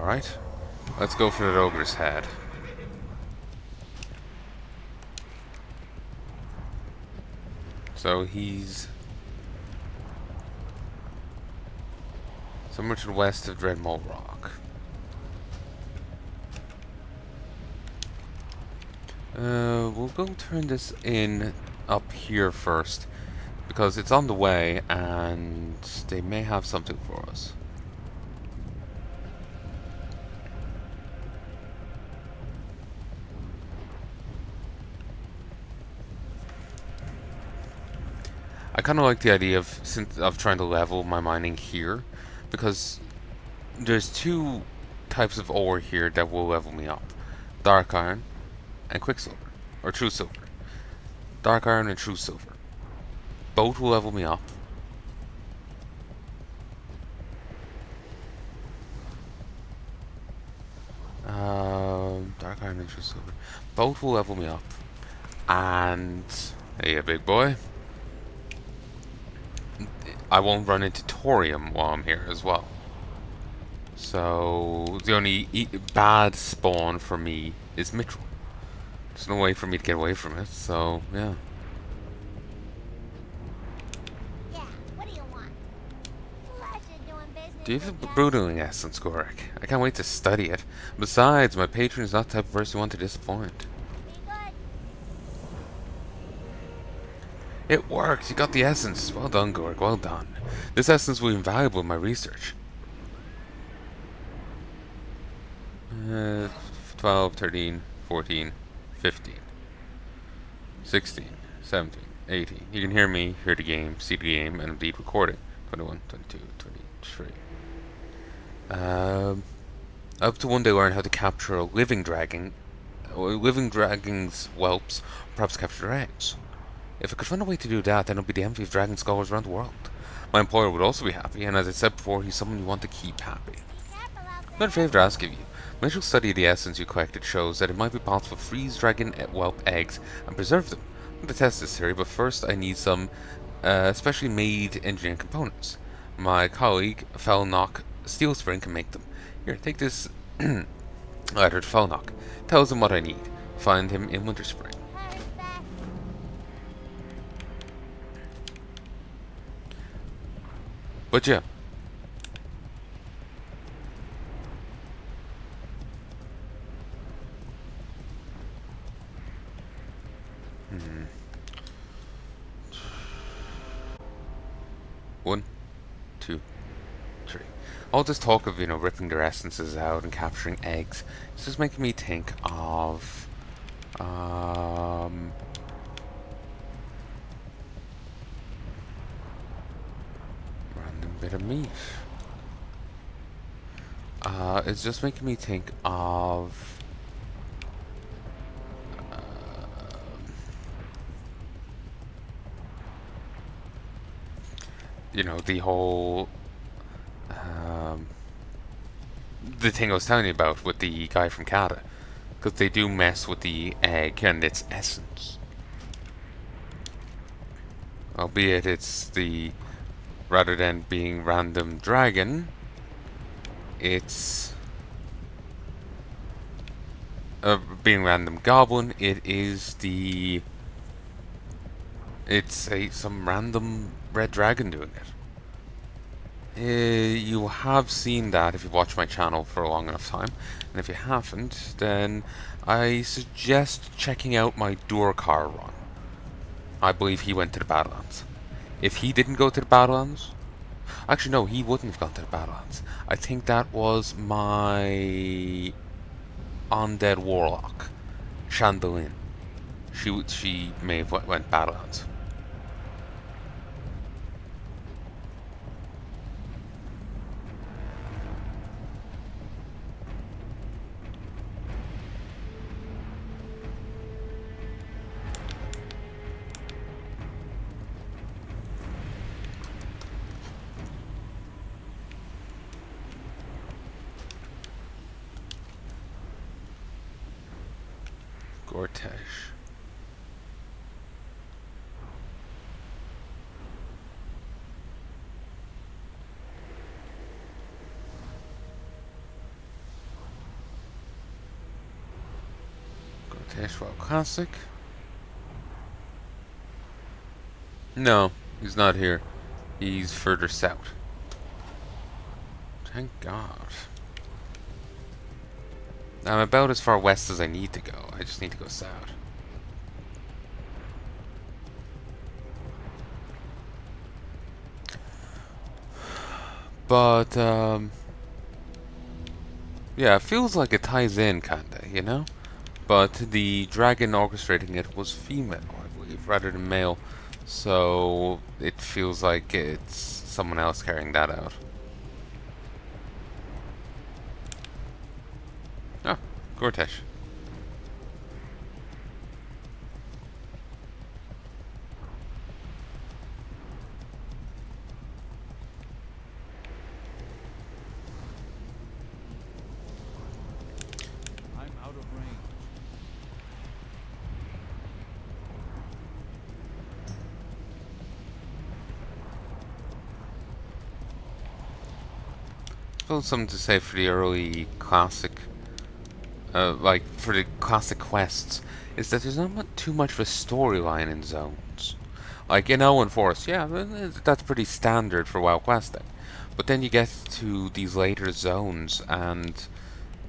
Alright. Let's go for the ogre's head. So he's somewhere to the west of Dreadmole Rock. We'll go turn this in up here first, because it's on the way and they may have something for us. I kind of like the idea of trying to level my mining here, because there's two types of ore here that will level me up: dark iron and quicksilver, or true silver. Dark iron and true silver. Both will level me up. Dark iron and true silver. Both will level me up. And hey, big boy. I won't run into thorium while I'm here as well. So the only bad spawn for me is mithril. There's no way for me to get away from it. So yeah. Yeah, what do you want? Pleasure doing business Do you have with a ya. brooding essence, Gorik? I can't wait to study it. Besides, my patron is not the type of person you want to disappoint. Be good. It worked! You got the essence! Well done, Gorik, well done. This essence will be invaluable in my research. 12, 13, 14, 15, 16, 17, 18. You can hear me, hear the game, see the game, and indeed recording. 21, 22, 23. I hope to one day learn how to capture a living dragon, or living dragon's whelps, or perhaps capture their eggs. If I could find a way to do that, then it'll be the envy of dragon scholars around the world. My employer would also be happy, and as I said before, he's someone you want to keep happy. Be careful out I've got a there. favour to ask of you. My initial study of the essence you collected shows that it might be possible to freeze dragon whelp eggs and preserve them. I'm going to test this theory, but first I need some specially made engineering components. My colleague, Felnock Steel Spring, can make them. Here, take this letter to Felnock. Tells him what I need. Find him in Winter Spring. Hurry back. But yeah. One, two, three. All this talk of, ripping their essences out and capturing eggs, it's just making me think of, random bit of meat. It's just making me think of, the whole, the thing I was telling you about with the guy from Canada. Because they do mess with the egg and its essence. Albeit it's rather than being random dragon, it's being random goblin. It's some random red dragon doing it. You have seen that if you've watched my channel for a long enough time, and if you haven't, then I suggest checking out my Durkar run. I believe he went to the Badlands. If he didn't go to the Badlands, actually no, he wouldn't have gone to the Badlands. I think that was my undead warlock, Chandelin. She may have went Badlands. Gortesh. Well, classic. No, he's not here. He's further south. Thank God. I'm about as far west as I need to go. I just need to go south. But, yeah, it feels like it ties in, kinda, you know? But the dragon orchestrating it was female, I believe, rather than male. So it feels like it's someone else carrying that out. Oh, Gortesh. I'm out of range. Still something to say for the early classic, like for the classic quests, is that there's not too much of a storyline in zones. Like in Owen Forest, yeah, that's pretty standard for WoW questing. But then you get to these later zones, and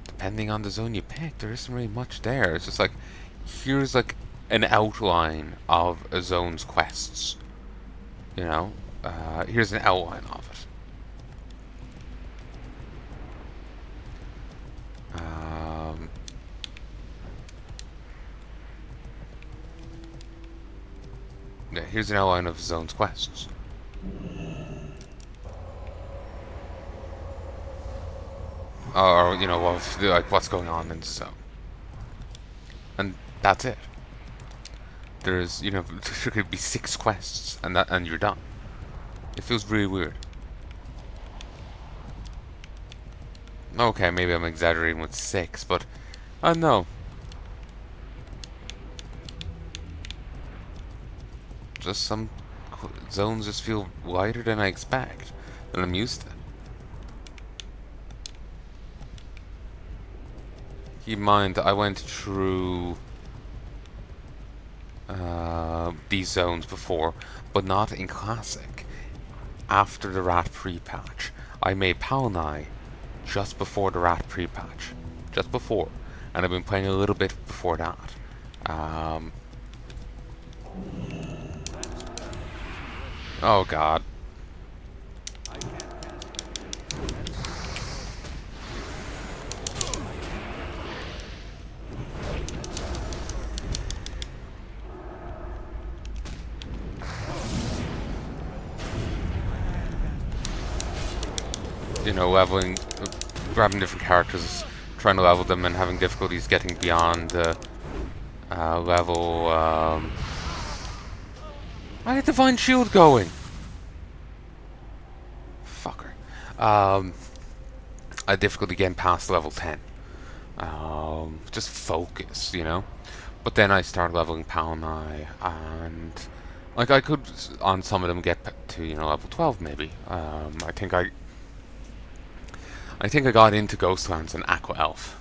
depending on the zone you pick, there isn't really much there. It's just like, here's like an outline of a zone's quests. You know, here's an outline of it. Yeah, here's an outline of the zone's quests. Or, you know, of like what's going on in the zone. And that's it. There's, you know, there could be 6 quests, and you're done. It feels really weird. Okay, maybe I'm exaggerating with 6, but I don't know. Just some zones just feel lighter than I expect, than I'm used to. Keep in mind, I went through these zones before, but not in Classic. After the Rat pre-patch, I made Palanai just before the Rat pre-patch. Just before. And I've been playing a little bit before that. Oh god. You know, leveling, grabbing different characters, trying to level them and having difficulties getting beyond level, I had Divine Shield going! Fucker. I had difficulty getting past level 10. Just focus, you know? But then I started leveling Palnai, and like I could on some of them get to, you know, level 12 maybe. I think I got into Ghostlands and Aqua Elf.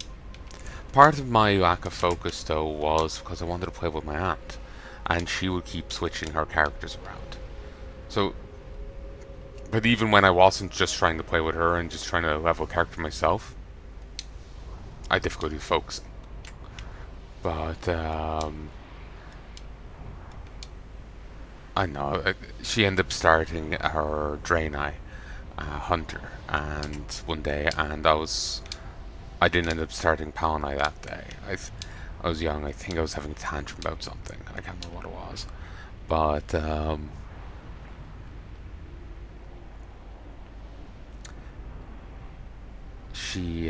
Part of my lack of focus though was because I wanted to play with my aunt, and she would keep switching her characters around. So, but even when I wasn't just trying to play with her and just trying to level a character myself, I had difficulty focusing. But I know she ended up starting her Draenei Hunter, and one day, and I didn't end up starting Palanai that day. I was young. I think I was having a tantrum about something. I can't remember what it was, but she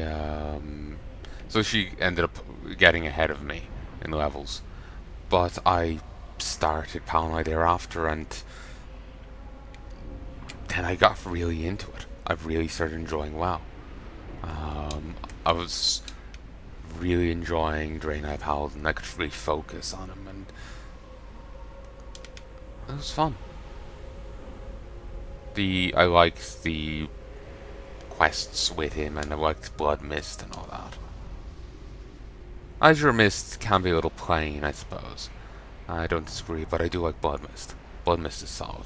so she ended up getting ahead of me in levels, but I started Palanai thereafter, and then I got really into it. I really started enjoying WoW. I was really enjoying Draenei Paladin. I could really focus on him, and it was fun. I liked the quests with him, and I liked Blood Mist and all that. Azure Mist can be a little plain, I suppose. I don't disagree, but I do like Blood Mist. Blood Mist is solid.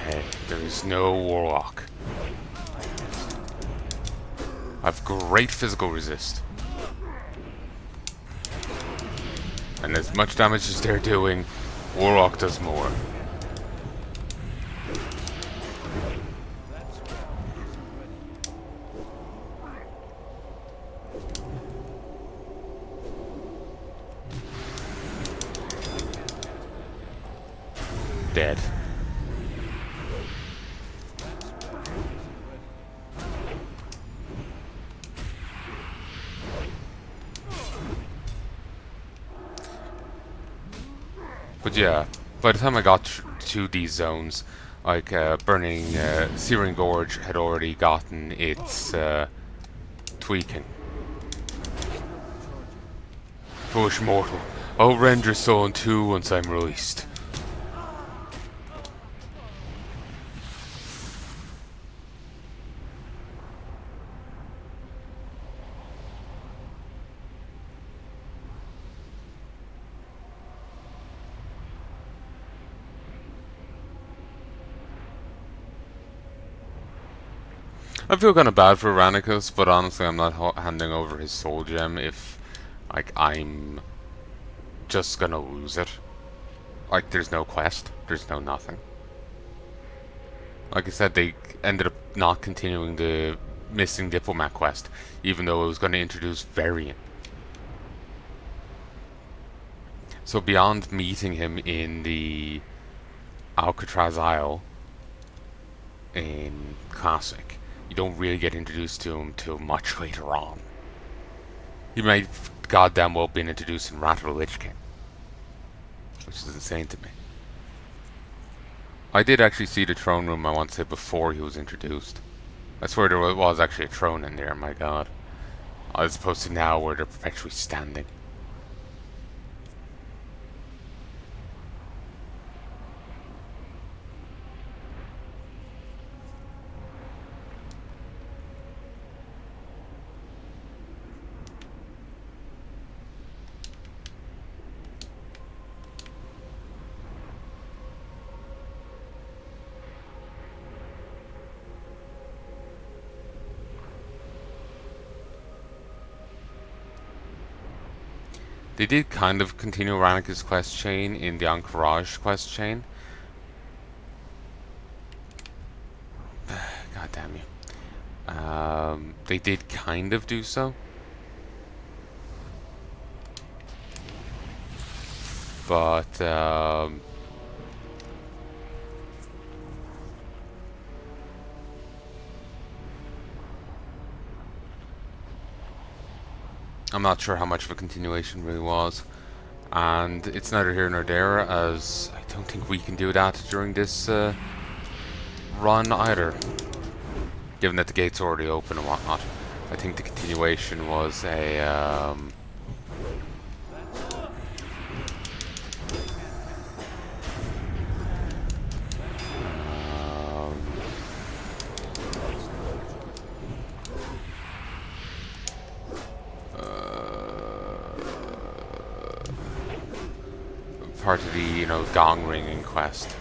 Okay, there is no Warlock. I have great physical resist. And as much damage as they're doing, Warlock does more. Dead. But yeah, by the time I got to these zones, like Searing Gorge had already gotten its tweaking. Foolish mortal, I'll rend your soul in two once I'm released. I feel kind of bad for Ranicus, but honestly, I'm not handing over his soul gem if, like, I'm just gonna lose it. Like, there's no quest, there's no nothing. Like I said, they ended up not continuing the missing diplomat quest, even though it was going to introduce Varian. So beyond meeting him in the Alcatraz Isle in Classic, you don't really get introduced to him till much later on. He might goddamn well been introduced in Wrath of the Lich King, which is insane to me. I did actually see the throne room, I want to say, before he was introduced. I swear there was actually a throne in there, my god. As opposed to now where they're perpetually standing. They did kind of continue Ranicus' quest chain in the Anchorage quest chain. God damn you. They did kind of do so. But, I'm not sure how much of a continuation really was. And it's neither here nor there, as I don't think we can do that during this run either. Given that the gate's already open and whatnot. I think the continuation was a part of the, gong ringing quest.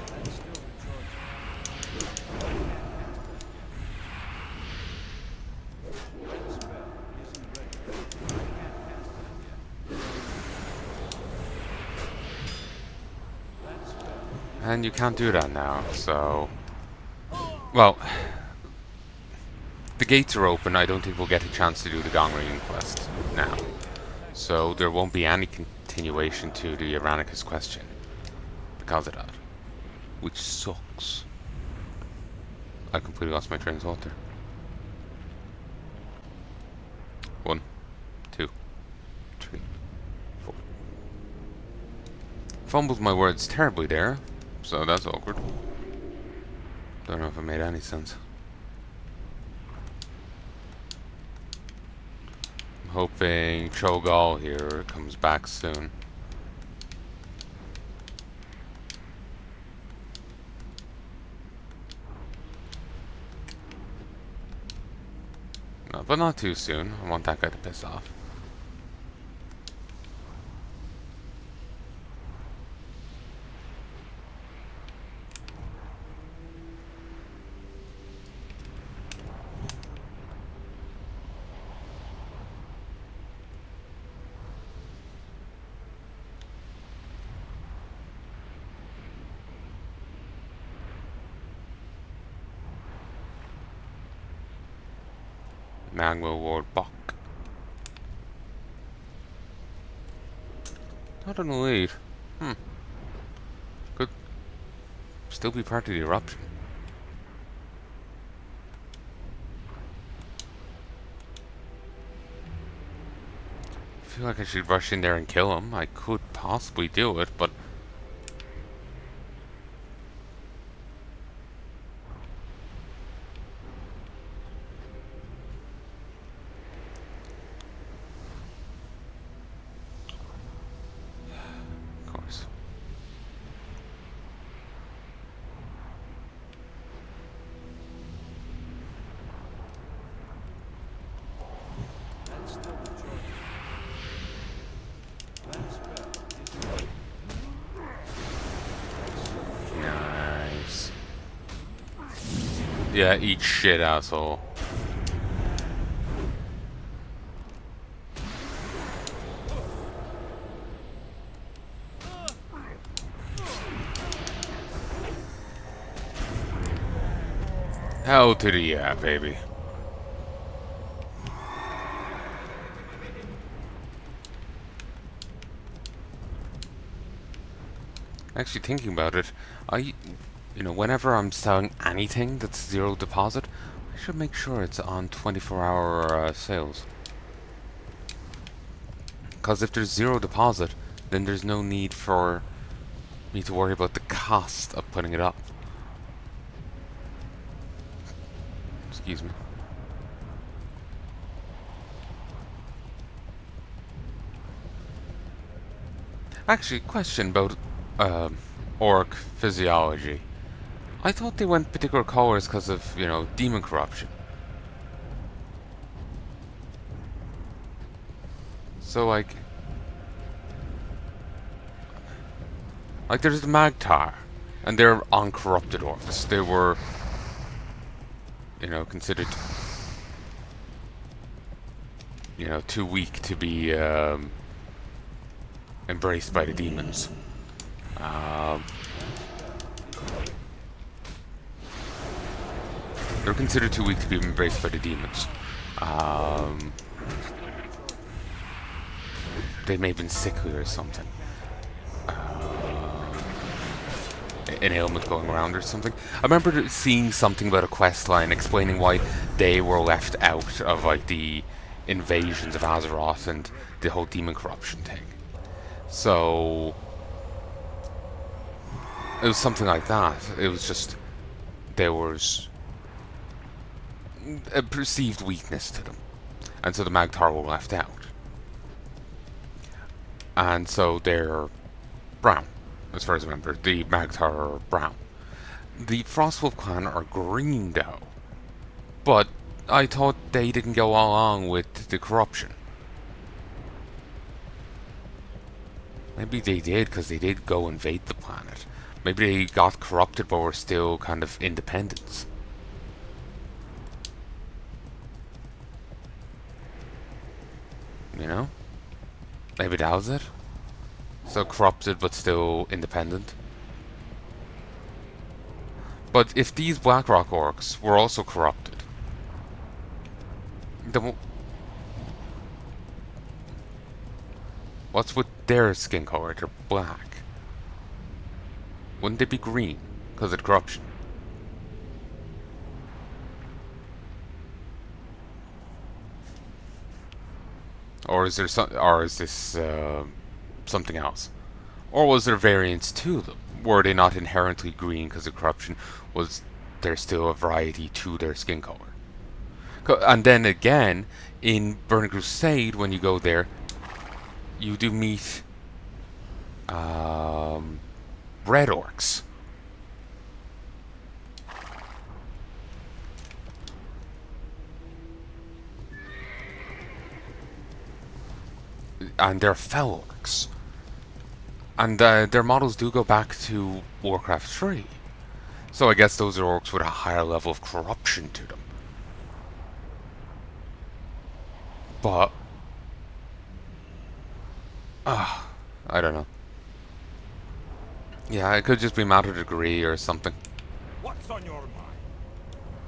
And you can't do that now, so... Well, the gates are open. I don't think we'll get a chance to do the gong ringing quest now. So there won't be any continuation to the Iranicus question because of that. Which sucks. I completely lost my train of thought there. 1, 2, 3, 4. Fumbled my words terribly there, so that's awkward. Don't know if it made any sense. I'm hoping Cho'Gall here comes back soon. No, but not too soon. I want that guy to piss off. Magma Ward Bok. Not in the lead. Could still be part of the eruption. I feel like I should rush in there and kill him. I could possibly do it, but... Of course. Nice. Yeah, eat shit, asshole. Hell to the yeah, baby. Actually, thinking about it, whenever I'm selling anything that's zero deposit, I should make sure it's on 24-hour sales. Because if there's zero deposit, then there's no need for me to worry about the cost of putting it up. Excuse me. Actually, question about orc physiology. I thought they went particular colors because of, demon corruption. So, like there's the Magtar, and they're uncorrupted orcs. They were, considered, too weak to be embraced by the demons. They're considered too weak to be embraced by the demons. They may have been sickly or something. An ailment going around or something. I remember seeing something about a quest line explaining why they were left out of like the invasions of Azeroth and the whole demon corruption thing. So it was something like that. It was just there was a perceived weakness to them, and so the Magtar were left out, and so they're brown. As far as I remember, the Magtar are brown. The Frostwolf clan are green, though. But I thought they didn't go along with the corruption. Maybe they did, because they did go invade the planet. Maybe they got corrupted, but were still kind of independents. Maybe that was it? So corrupted, but still independent. But if these Blackrock orcs were also corrupted, then what's with their skin color? They're black. Wouldn't they be green because of corruption? Or is there or is this something else? Or was there variance to them? Were they not inherently green because of corruption? Was there still a variety to their skin color? And then again, in Burning Crusade, when you go there, you do meet red orcs. And they're fel orcs. And their models do go back to Warcraft 3. So I guess those are orcs with a higher level of corruption to them. But I don't know. Yeah, it could just be a matter of degree or something. What's on your mind?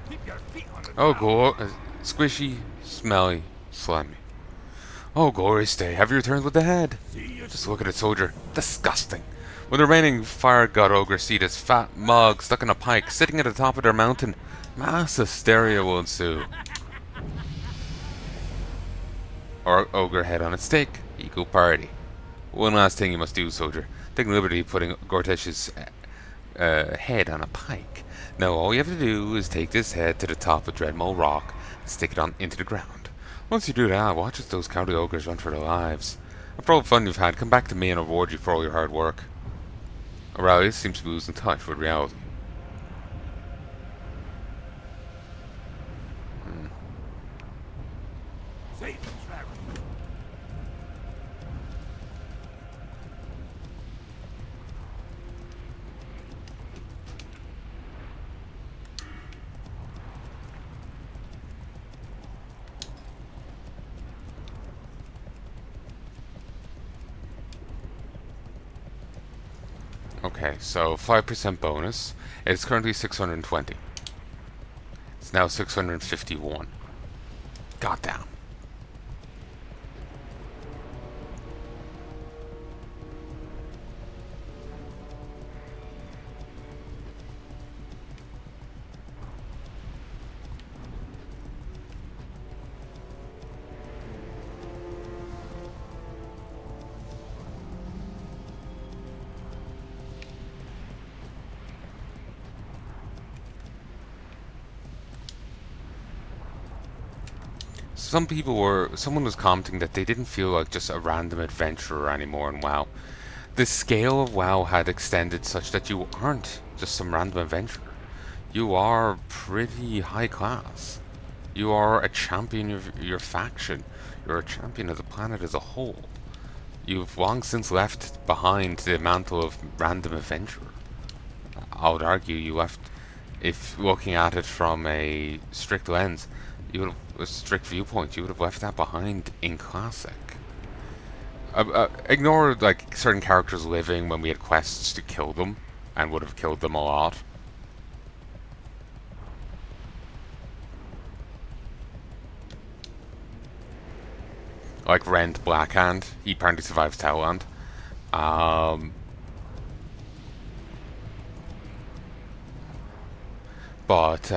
Keep your feet on the Oh, ground. squishy, smelly, slimy. Oh, gory stay. Have you returned with the head? Just look at it, soldier. Disgusting. When the remaining fire god ogre see this fat mug stuck in a pike sitting at the top of their mountain, mass hysteria will ensue. Or ogre head on a stick. Equal party. One last thing you must do, soldier. Take liberty putting Gortesh's head on a pike. Now all you have to do is take this head to the top of Dreadmole Rock and stick it on into the ground. Once you do that, watch as those cowardly ogres run for their lives. After all the fun you've had, come back to me and I'll reward you for all your hard work. Aurelius seems to be losing touch with reality. Safe and travel. Okay, so 5% bonus. It's currently 620. It's now 651. Goddamn. Someone was commenting that they didn't feel like just a random adventurer anymore in WoW. The scale of WoW had extended such that you aren't just some random adventurer. You are pretty high class. You are a champion of your faction. You're a champion of the planet as a whole. You've long since left behind the mantle of random adventurer. I would argue you left, if looking at it from a strict lens, you would have a strict viewpoint. You would have left that behind in Classic. Ignore like certain characters living when we had quests to kill them, and would have killed them a lot. Like Rend Blackhand, he apparently survives Talland. But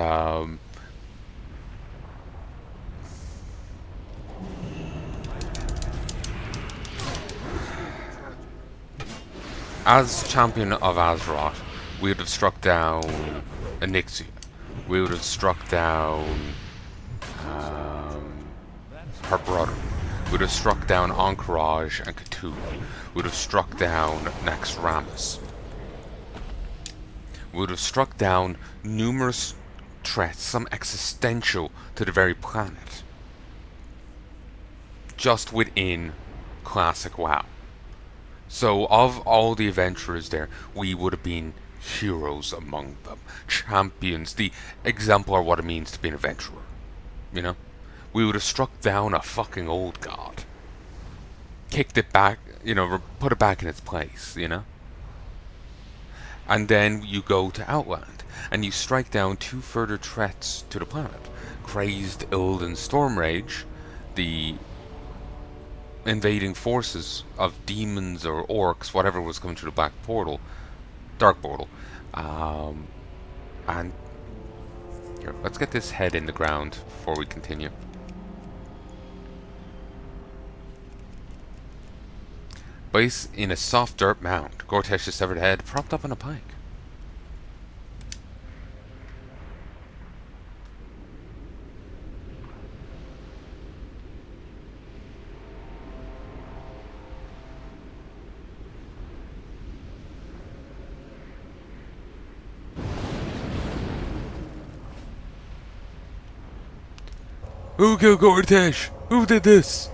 as champion of Azeroth, we would have struck down Anixia. We would have struck down her brother. We would have struck down Encourage and Cthulhu. We would have struck down Naxxramas. We would have struck down numerous threats, some existential to the very planet, just within Classic WoW. So, of all the adventurers there, we would have been heroes among them. Champions, the exemplar of what it means to be an adventurer. You know? We would have struck down a fucking old god. Kicked it back, you know, put it back in its place, you know? And then you go to Outland. and you strike down 2 further threats to the planet. Crazed Illidan Stormrage, the invading forces of demons or orcs, whatever was coming through the dark portal. And here, let's get this head in the ground before we continue. Base in a soft dirt mound. Gortesh's severed head propped up on a pike. Who killed Gortesh? Who did this?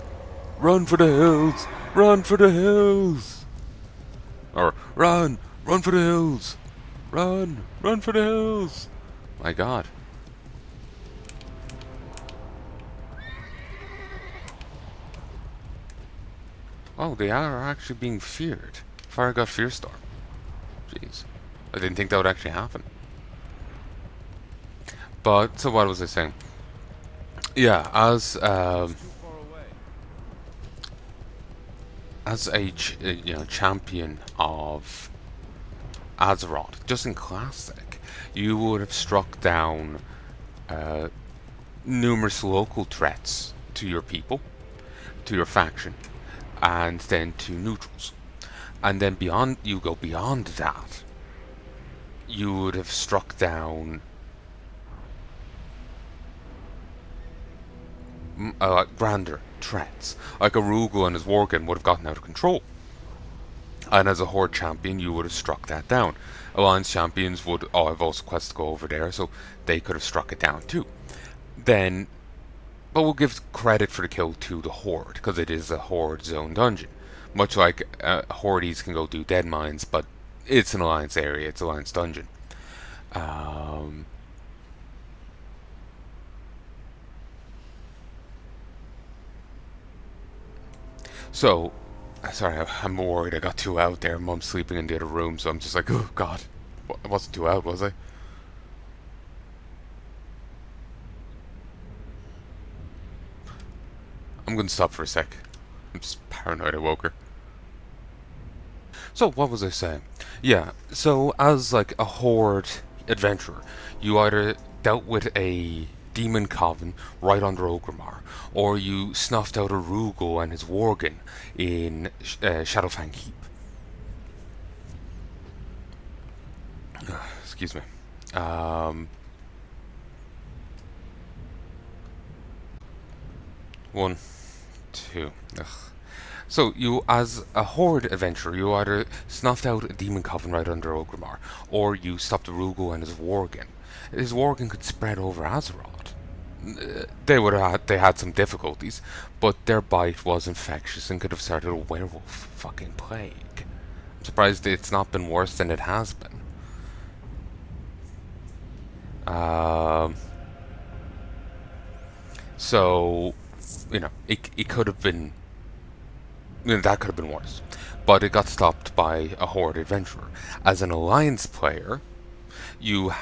Run for the hills! Run for the hills! Or, run! Run for the hills! Run! Run for the hills! My god. Oh, they are actually being feared. Fire God Fearstorm. Jeez. I didn't think that would actually happen. But, so what was I saying? Yeah, as a champion of Azeroth, just in Classic, you would have struck down numerous local threats to your people, to your faction, and then to neutrals. And then you go beyond that, you would have struck down grander threats. Like a Rugal and his Worgen would have gotten out of control. And as a Horde champion, you would have struck that down. Alliance champions would, I've also quested to go over there, so they could have struck it down too. Then, but we'll give credit for the kill to the Horde, because it is a Horde zone dungeon. Much like Hordes can go do dead mines, but it's an Alliance area, it's Alliance dungeon. So, sorry, I'm worried I got too loud there. Mom's sleeping in the other room, so I'm just like, oh god. I wasn't too loud, was I? I'm gonna stop for a sec. I'm just paranoid I woke her. So, what was I saying? Yeah, so as like a Horde adventurer, you either dealt with a demon coven right under Orgrimmar, or you snuffed out a Rugal and his Worgen in Shadowfang Keep. Excuse me. One, two. Ugh. So you, as a Horde adventurer, you either snuffed out a demon coven right under Orgrimmar, or you stopped a Rugal and his Worgen. His Worgen could spread over Azeroth. They had some difficulties, but their bite was infectious and could have started a werewolf fucking plague. I'm surprised it's not been worse than it has been. So, it could have been, that could have been worse, but it got stopped by a Horde adventurer. As an Alliance player, your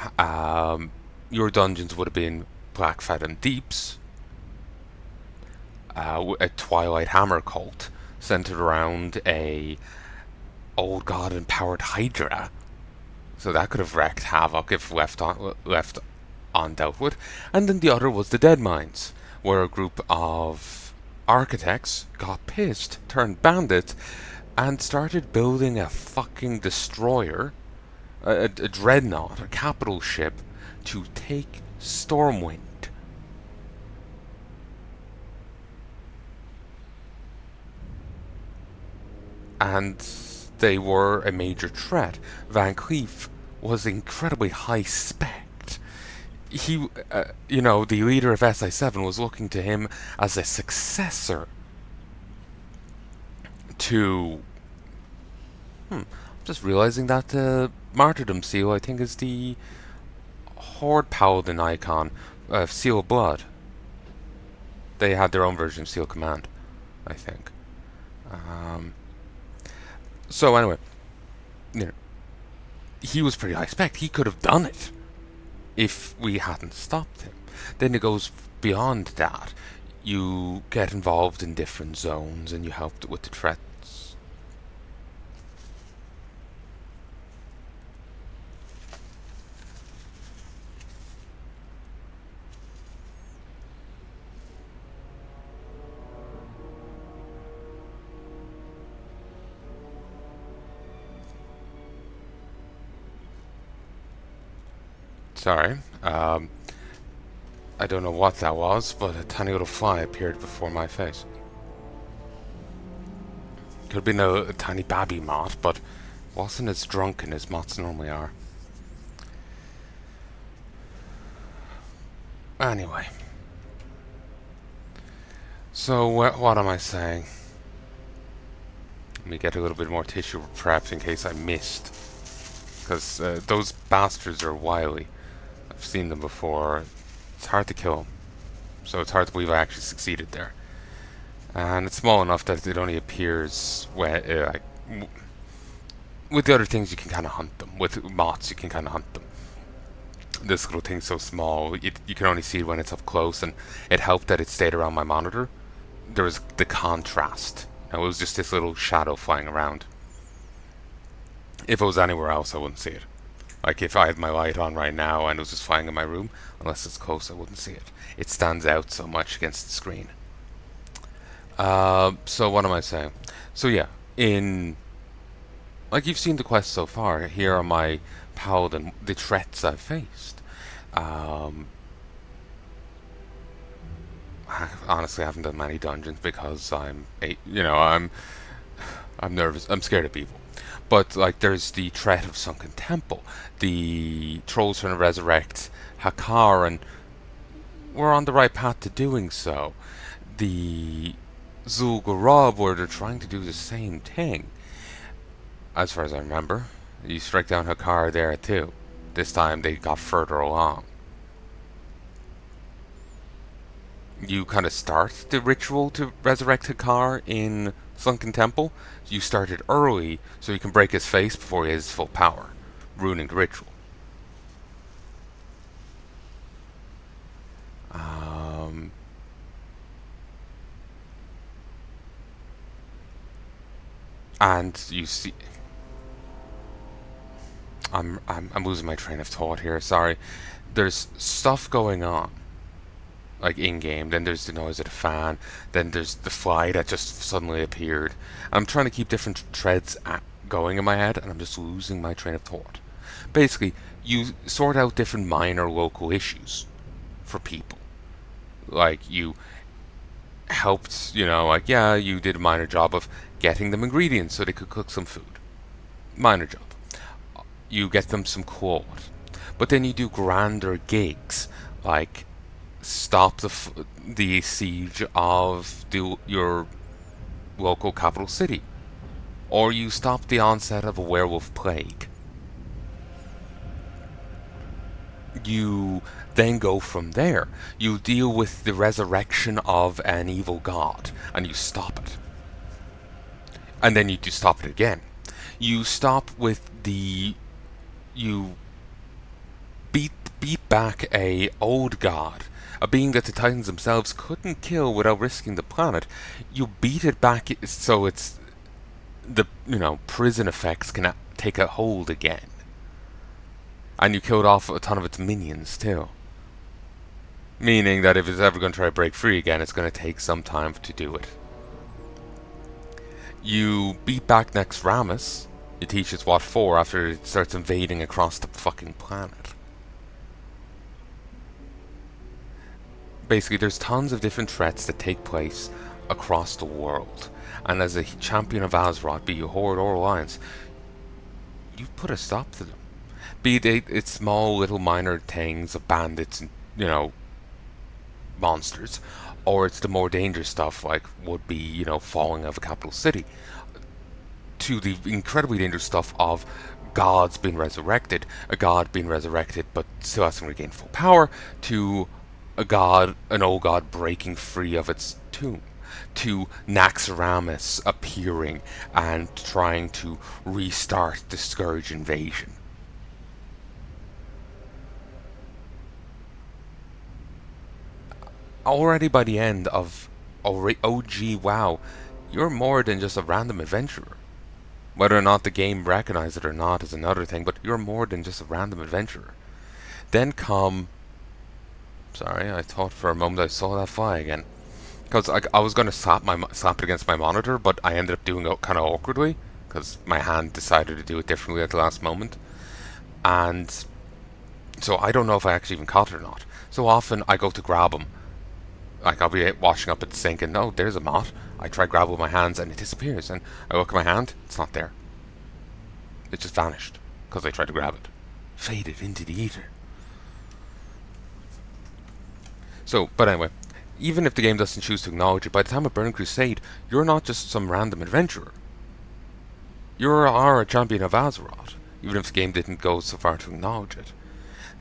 dungeons would have been Blackfathom Deeps, a Twilight Hammer cult centered around a old god empowered Hydra. So that could have wreaked havoc if left undealt with. And then the other was the Dead Mines, where a group of architects got pissed, turned bandit, and started building a fucking destroyer, a dreadnought, a capital ship, to take Stormwind. And they were a major threat. Van Cleef was incredibly high spec. He, the leader of SI7 was looking to him as a successor to... just realizing that the Martyrdom Seal, I think, is the Horde Paladin icon, Seal of Blood. They had their own version of Seal Command, I think. So anyway, he was pretty high spec. He could have done it. if we hadn't stopped him. Then it goes beyond that. You get involved in different zones and you helped with the threats. Sorry. I don't know what that was, but a tiny little fly appeared before my face. Could have been a tiny babby moth, but wasn't as drunken as moths normally are. Anyway. So, what am I saying? Let me get a little bit more tissue perhaps in case I missed. Because those bastards are wily. I've seen them before. It's hard to kill them. So it's hard to believe I actually succeeded there. And it's small enough that it only appears when, with the other things you can kind of hunt them. With moths you can kind of hunt them. This little thing's so small, you can only see it when it's up close, and it helped that it stayed around my monitor. There was the contrast. It was just this little shadow flying around. If it was anywhere else, I wouldn't see it. Like if I had my light on right now and it was just flying in my room, unless it's close, I wouldn't see it. It stands out so much against the screen. So what am I saying? So yeah, like you've seen the quest so far. Here are my paladin, the threats I've faced. Honestly, I haven't done many dungeons because I'm nervous. I'm scared of people. But like, there's the threat of Sunken Temple, the trolls trying to resurrect Hakar, and we're on the right path to doing so. The Zul'Gurub, where they're trying to do the same thing. As far as I remember, you strike down Hakar there too. This time they got further along. You kind of start the ritual to resurrect Hakar in Sunken Temple. You start it early so you can break his face before he has full power, ruining the ritual. And you see, I'm losing my train of thought here. Sorry. There's stuff going on, like in game. Then there's the noise of the fan. Then there's the fly that just suddenly appeared. I'm trying to keep different threads going in my head, and I'm just losing my train of thought. Basically, you sort out different minor local issues for people. Like you helped, like yeah, you did a minor job of getting them ingredients so they could cook some food. Minor job. You get them some clothes. But then you do grander gigs, like stop the siege of your local capital city, or you stop the onset of a werewolf plague. You then go from there. You deal with the resurrection of an evil god, and you stop it. And then you do stop it again. You stop with you beat back a old god, a being that the Titans themselves couldn't kill without risking the planet. You beat it back so it's the prison effects can take a hold again. And you killed off a ton of its minions too. Meaning that if it's ever going to try to break free again, it's going to take some time to do it. You beat back Nexramus. You teach it what for after it starts invading across the fucking planet. Basically, there's tons of different threats that take place across the world. And as a champion of Azeroth, be you Horde or Alliance, you put a stop to them. Be it's small little minor things of bandits and, monsters, or it's the more dangerous stuff like would be, falling of a capital city, to the incredibly dangerous stuff of gods being resurrected, a god being resurrected but still hasn't regained full power, to an old god breaking free of its tomb, to Naxxramas appearing and trying to restart the Scourge invasion. already by the end of OG WoW, you're more than just a random adventurer. Whether or not the game recognizes it or not is another thing, but you're more than just a random adventurer. Then come... Sorry, I thought for a moment I saw that fly again. Because I was going to slap it against my monitor, but I ended up doing it kind of awkwardly, because my hand decided to do it differently at the last moment. And so I don't know if I actually even caught it or not. So often I go to grab them. Like, I'll be washing up at the sink and, oh, there's a moth. I try to grab it with my hands and it disappears. And I look at my hand, it's not there. It just vanished because I tried to grab it. Faded into the ether. So, but anyway, even if the game doesn't choose to acknowledge it, by the time of Burning Crusade, you're not just some random adventurer. You are a champion of Azeroth, even if the game didn't go so far to acknowledge it.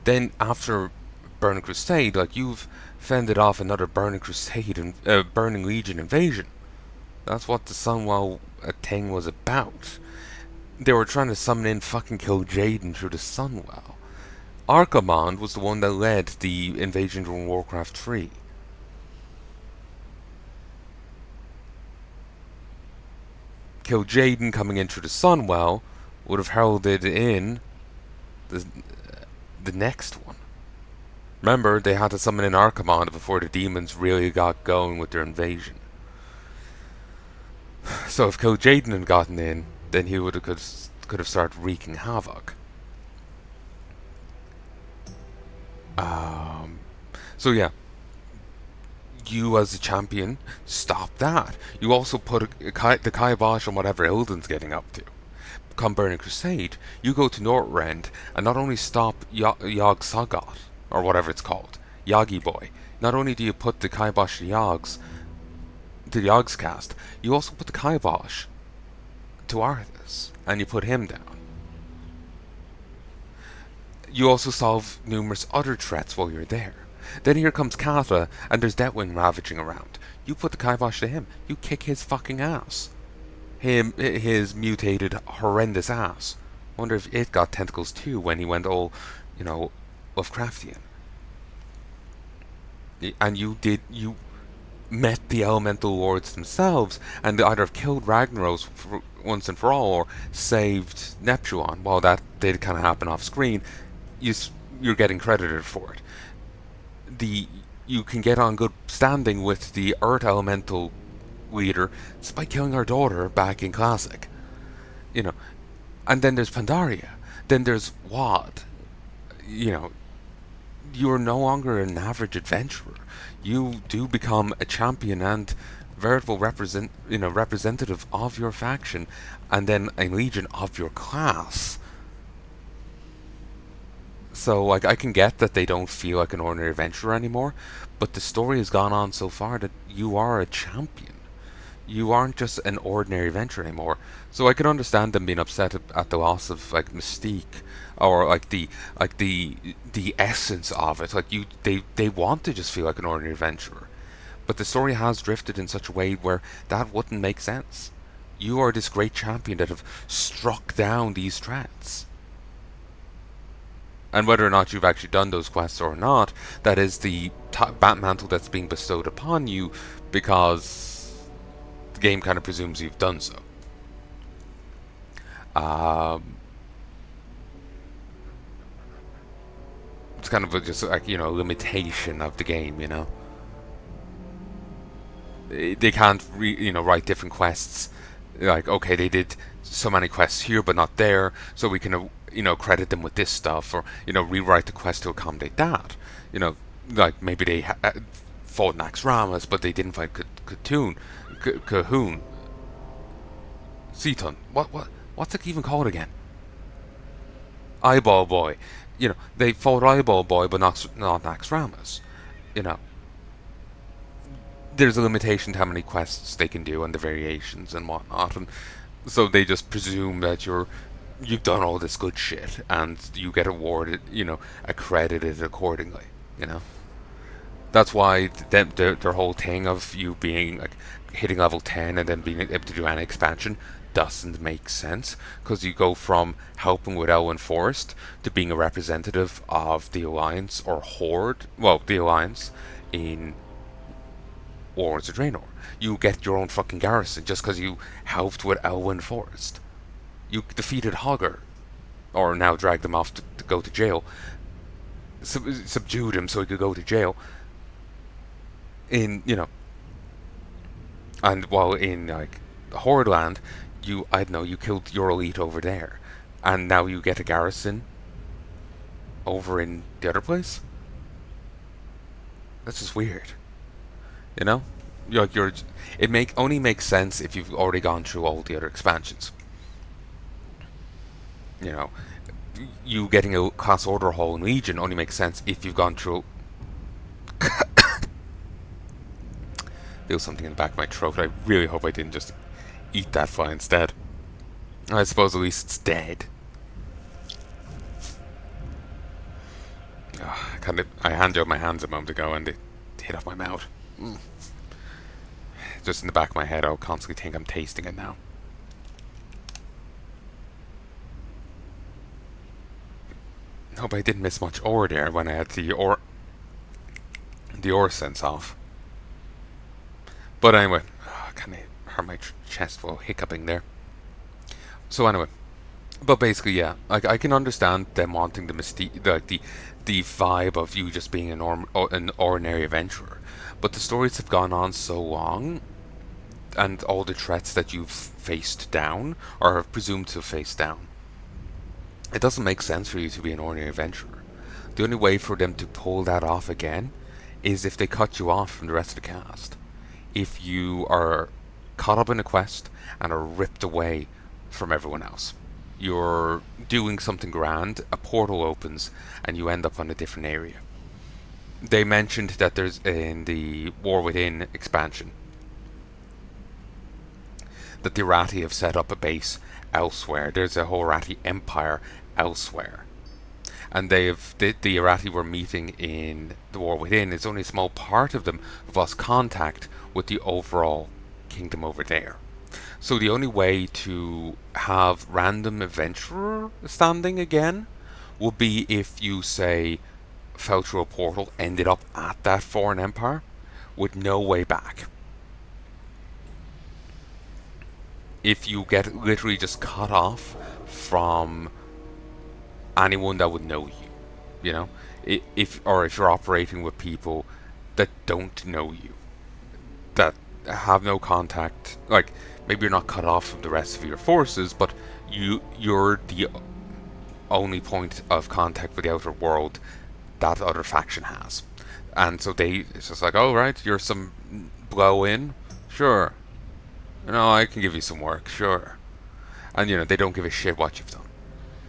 Then after Burning Crusade, like, you've fended off another Burning Crusade and Burning Legion invasion. That's what the Sunwell thing was about. They were trying to summon in fucking Kill Jaden through the Sunwell. Archimonde was the one that led the invasion during Warcraft 3. Kill Jaden coming in through the Sunwell would have heralded in the next one. Remember, they had to summon in Archimonde before the demons really got going with their invasion. So if Kill Jaden had gotten in, then he would have could have started wreaking havoc. So yeah, you as a champion stop that. You also put the kibosh on whatever Illidan's getting up to. Come Burning Crusade, you go to Northrend and not only stop Yogg Sagat, or whatever it's called, Yagi Boy. Not only do you put the kibosh to the Yogg's cast, you also put the kibosh to Arthas, and you put him down. You also solve numerous other threats while you're there. Then here comes Kata, and there's Deathwing ravaging around. You put the kibosh to him. You kick his fucking ass. His mutated, horrendous ass. Wonder if it got tentacles too when he went all, Lovecraftian. And you met the elemental lords themselves, and they either have killed Ragnaros once and for all, or saved Neptune. While that did kind of happen off screen, you're getting credited for it. You can get on good standing with the Earth Elemental leader just by killing our daughter back in Classic. And then there's Pandaria. Then there's Wad. You're no longer an average adventurer. You do become a champion and veritable representative of your faction, and then a legion of your class. So, like, I can get that they don't feel like an ordinary adventurer anymore, but the story has gone on so far that you are a champion. You aren't just an ordinary adventurer anymore. So I can understand them being upset at the loss of, like, mystique, or like the essence of it. Like, they want to just feel like an ordinary adventurer, but the story has drifted in such a way where that wouldn't make sense. You are this great champion that have struck down these threats. And whether or not you've actually done those quests or not, that is the bat mantle that's being bestowed upon you, because the game kind of presumes you've done so. It's kind of just like, a limitation of the game, They can't write different quests. Like, okay, they did so many quests here but not there, so we can credit them with this stuff, or rewrite the quest to accommodate that. Like, maybe they fought Naxxramas but they didn't fight Cahoon, Ceton. What's it even called again? Eyeball Boy. They fought Eyeball Boy but not Naxxramas. There's a limitation to how many quests they can do and the variations and whatnot, and so they just presume that you've done all this good shit and you get awarded, accredited accordingly. That's why their whole thing of you being like hitting level 10 and then being able to do an expansion doesn't make sense, because you go from helping with Elwyn Forest to being a representative of the Alliance or Horde, well, the Alliance in or as a Draenor. You get your own fucking garrison just because you helped with Elwyn Forest. You defeated Hogger, or now dragged him off to go to jail. Subdued him so he could go to jail. In, and while in like Hordland, I don't know, you killed your elite over there, and now you get a garrison over in the other place. That's just weird, you know. Only makes sense if you've already gone through all the other expansions. You know, you getting a class order hall in Legion only makes sense if you've gone through. Feel something in the back of my throat. I really hope I didn't just eat that fly instead. I suppose at least it's dead. I handed out my hands a moment ago and they hit off my mouth. Just in the back of my head, I'll constantly think I'm tasting it now. Hope I didn't miss much ore there when I had the ore sense off. But anyway, kind of hurt my chest while hiccuping there. So anyway, but basically, yeah, I can understand them wanting the mystique, the vibe of you just being an ordinary adventurer. But the stories have gone on so long, and all the threats that you've faced down, or are presumed to have faced down, it doesn't make sense for you to be an ordinary adventurer. The only way for them to pull that off again is if they cut you off from the rest of the cast. If you are caught up in a quest and are ripped away from everyone else. You're doing something grand, a portal opens, and you end up on a different area. They mentioned that there's, in the War Within expansion, that the Irati have set up a base elsewhere. There's a whole Irati empire elsewhere. And the Irati were meeting in the War Within. It's only a small part of them who've lost contact with the overall kingdom over there. So the only way to have random adventurer standing again would be if you, say, fell through a portal, ended up at that foreign empire with no way back. If you get literally just cut off from anyone that would know you, if you're operating with people that don't know you, that have no contact, like maybe you're not cut off from the rest of your forces, but you're the only point of contact with the outer world that other faction has. And so it's just like, oh right, you're some blow in, sure. I can give you some work, sure. And they don't give a shit what you've done.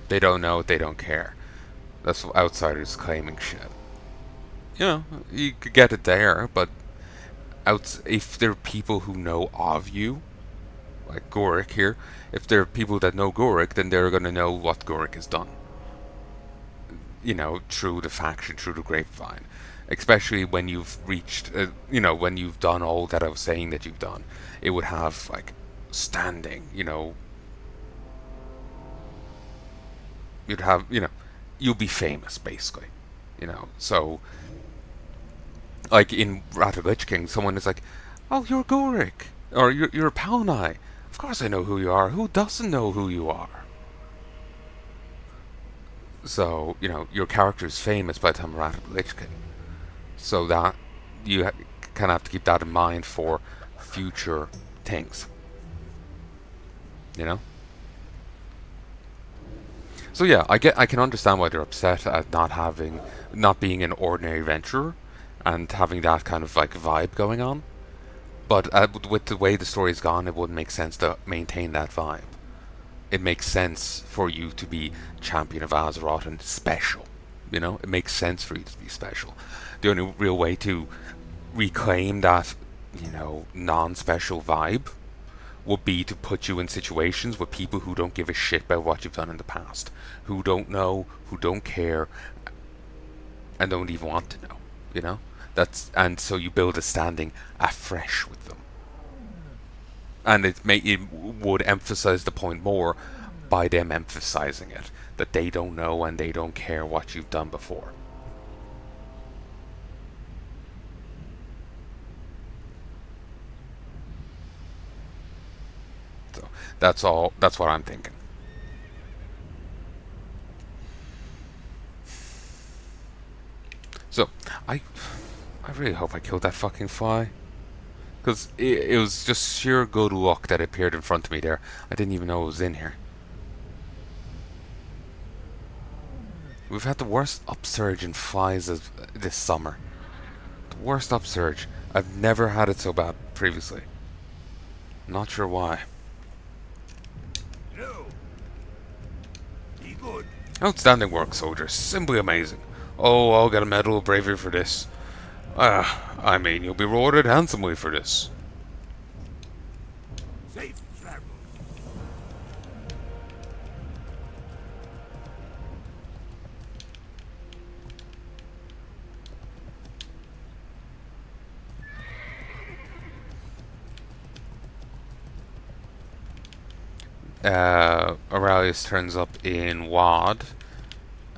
They don't know, they don't care. That's outsiders claiming shit. You could get it there, but if there are people who know of you, like Gorik here, if there are people that know Gorik, then they're going to know what Gorik has done. Through the faction, through the grapevine. Especially when you've reached, when you've done all that I was saying that you've done. It would have, standing, You'd have, you'll be famous, basically. So, like in Wrath of Lich King, someone is like, oh, you're Gorik, or you're Palnai. Of course I know who you are. Who doesn't know who you are? So, your character is famous by the time of Wrath of Lich King. So that, you kind of have to keep that in mind for future things. So yeah, I can understand why they're upset at not being an ordinary adventurer, and having that kind of vibe going on. But with the way the story's gone, it wouldn't make sense to maintain that vibe. It makes sense for you to be champion of Azeroth and special. It makes sense for you to be special. The only real way to reclaim that, non-special vibe would be to put you in situations with people who don't give a shit about what you've done in the past, who don't know, who don't care, and don't even want to know. And so you build a standing afresh with them, and it would emphasize the point more by them emphasizing it, that they don't know and they don't care what you've done before. So that's all. That's what I'm thinking. So I really hope I killed that fucking fly. Because it was just sheer good luck that it appeared in front of me there. I didn't even know it was in here. We've had the worst upsurge in flies this summer. The worst upsurge. I've never had it so bad previously. Not sure why. No. Be good. Outstanding work, soldier. Simply amazing. Oh, I'll get a medal of bravery for this. I mean, you'll be rewarded handsomely for this. Safe travel. Aurelius turns up in WAD.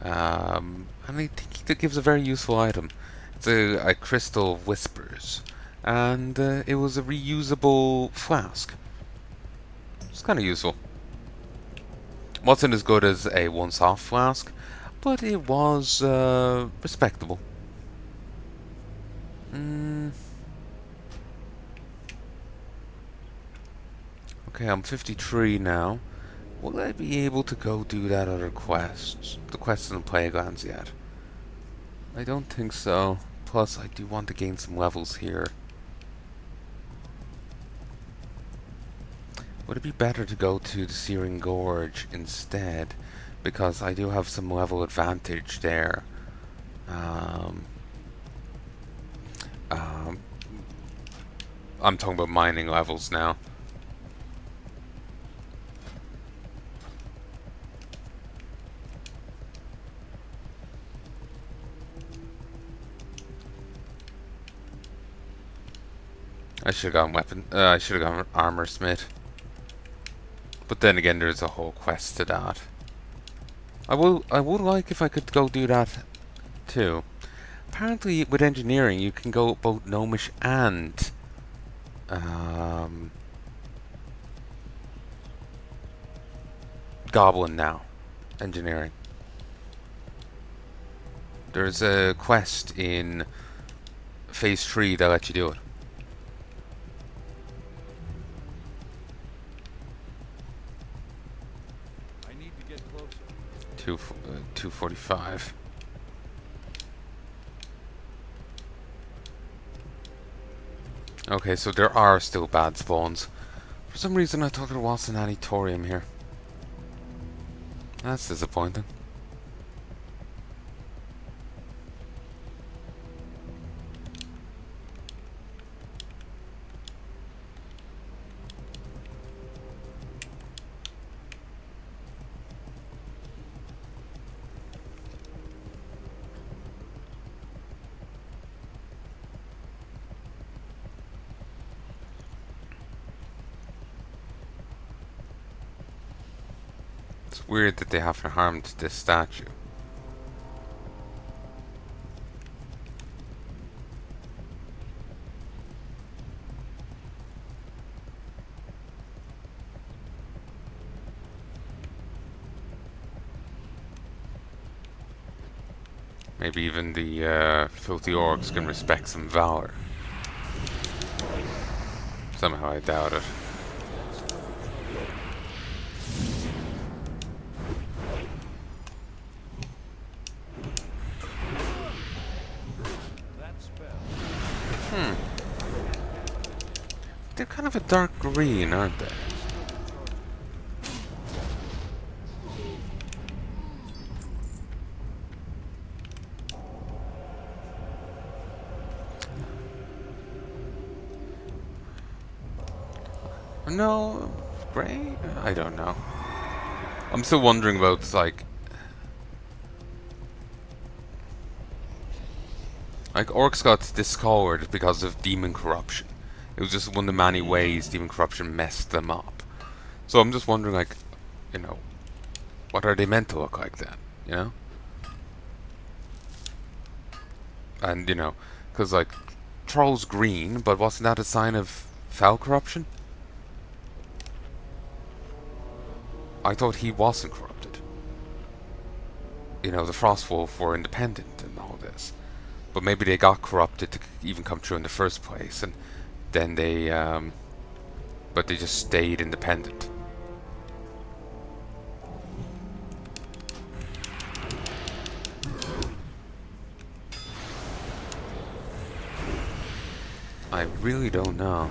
And I think that gives a very useful item. It's a crystal of whispers. And it was a reusable flask. It's kind of useful. Wasn't as good as a once-off flask, but it was respectable. Okay, I'm 53 now. Will I be able to go do that other quest? The quest in the Playgrounds yet? I don't think so. Plus, I do want to gain some levels here. Would it be better to go to the Searing Gorge instead? Because I do have some level advantage there. Um, I'm talking about mining levels now. I should have gone weapon. I should have gone armor smith. But then again, there's a whole quest to that. I would like if I could go do that too. Apparently, with engineering, you can go both gnomish and goblin now. Engineering. There's a quest in phase 3 that lets you do it. I need to get closer. 245. Okay, so there are still bad spawns. For some reason I thought there was an Anitorium here. That's disappointing. It's weird that they haven't harmed this statue. Maybe even the filthy orcs can respect some valor. Somehow I doubt it. They're kind of a dark green, aren't they? No, gray? I don't know. I'm still wondering about, like orcs got discolored because of demon corruption. It was just one of the many ways demon corruption messed them up. So I'm just wondering, like, you know, what are they meant to look like then? You know? And, you know, because, like, Troll's green, but wasn't that a sign of foul corruption? I thought he wasn't corrupted. You know, the Frostwolf were independent and all this. But maybe they got corrupted to even come true in the first place, and then they, but they just stayed independent. I really don't know.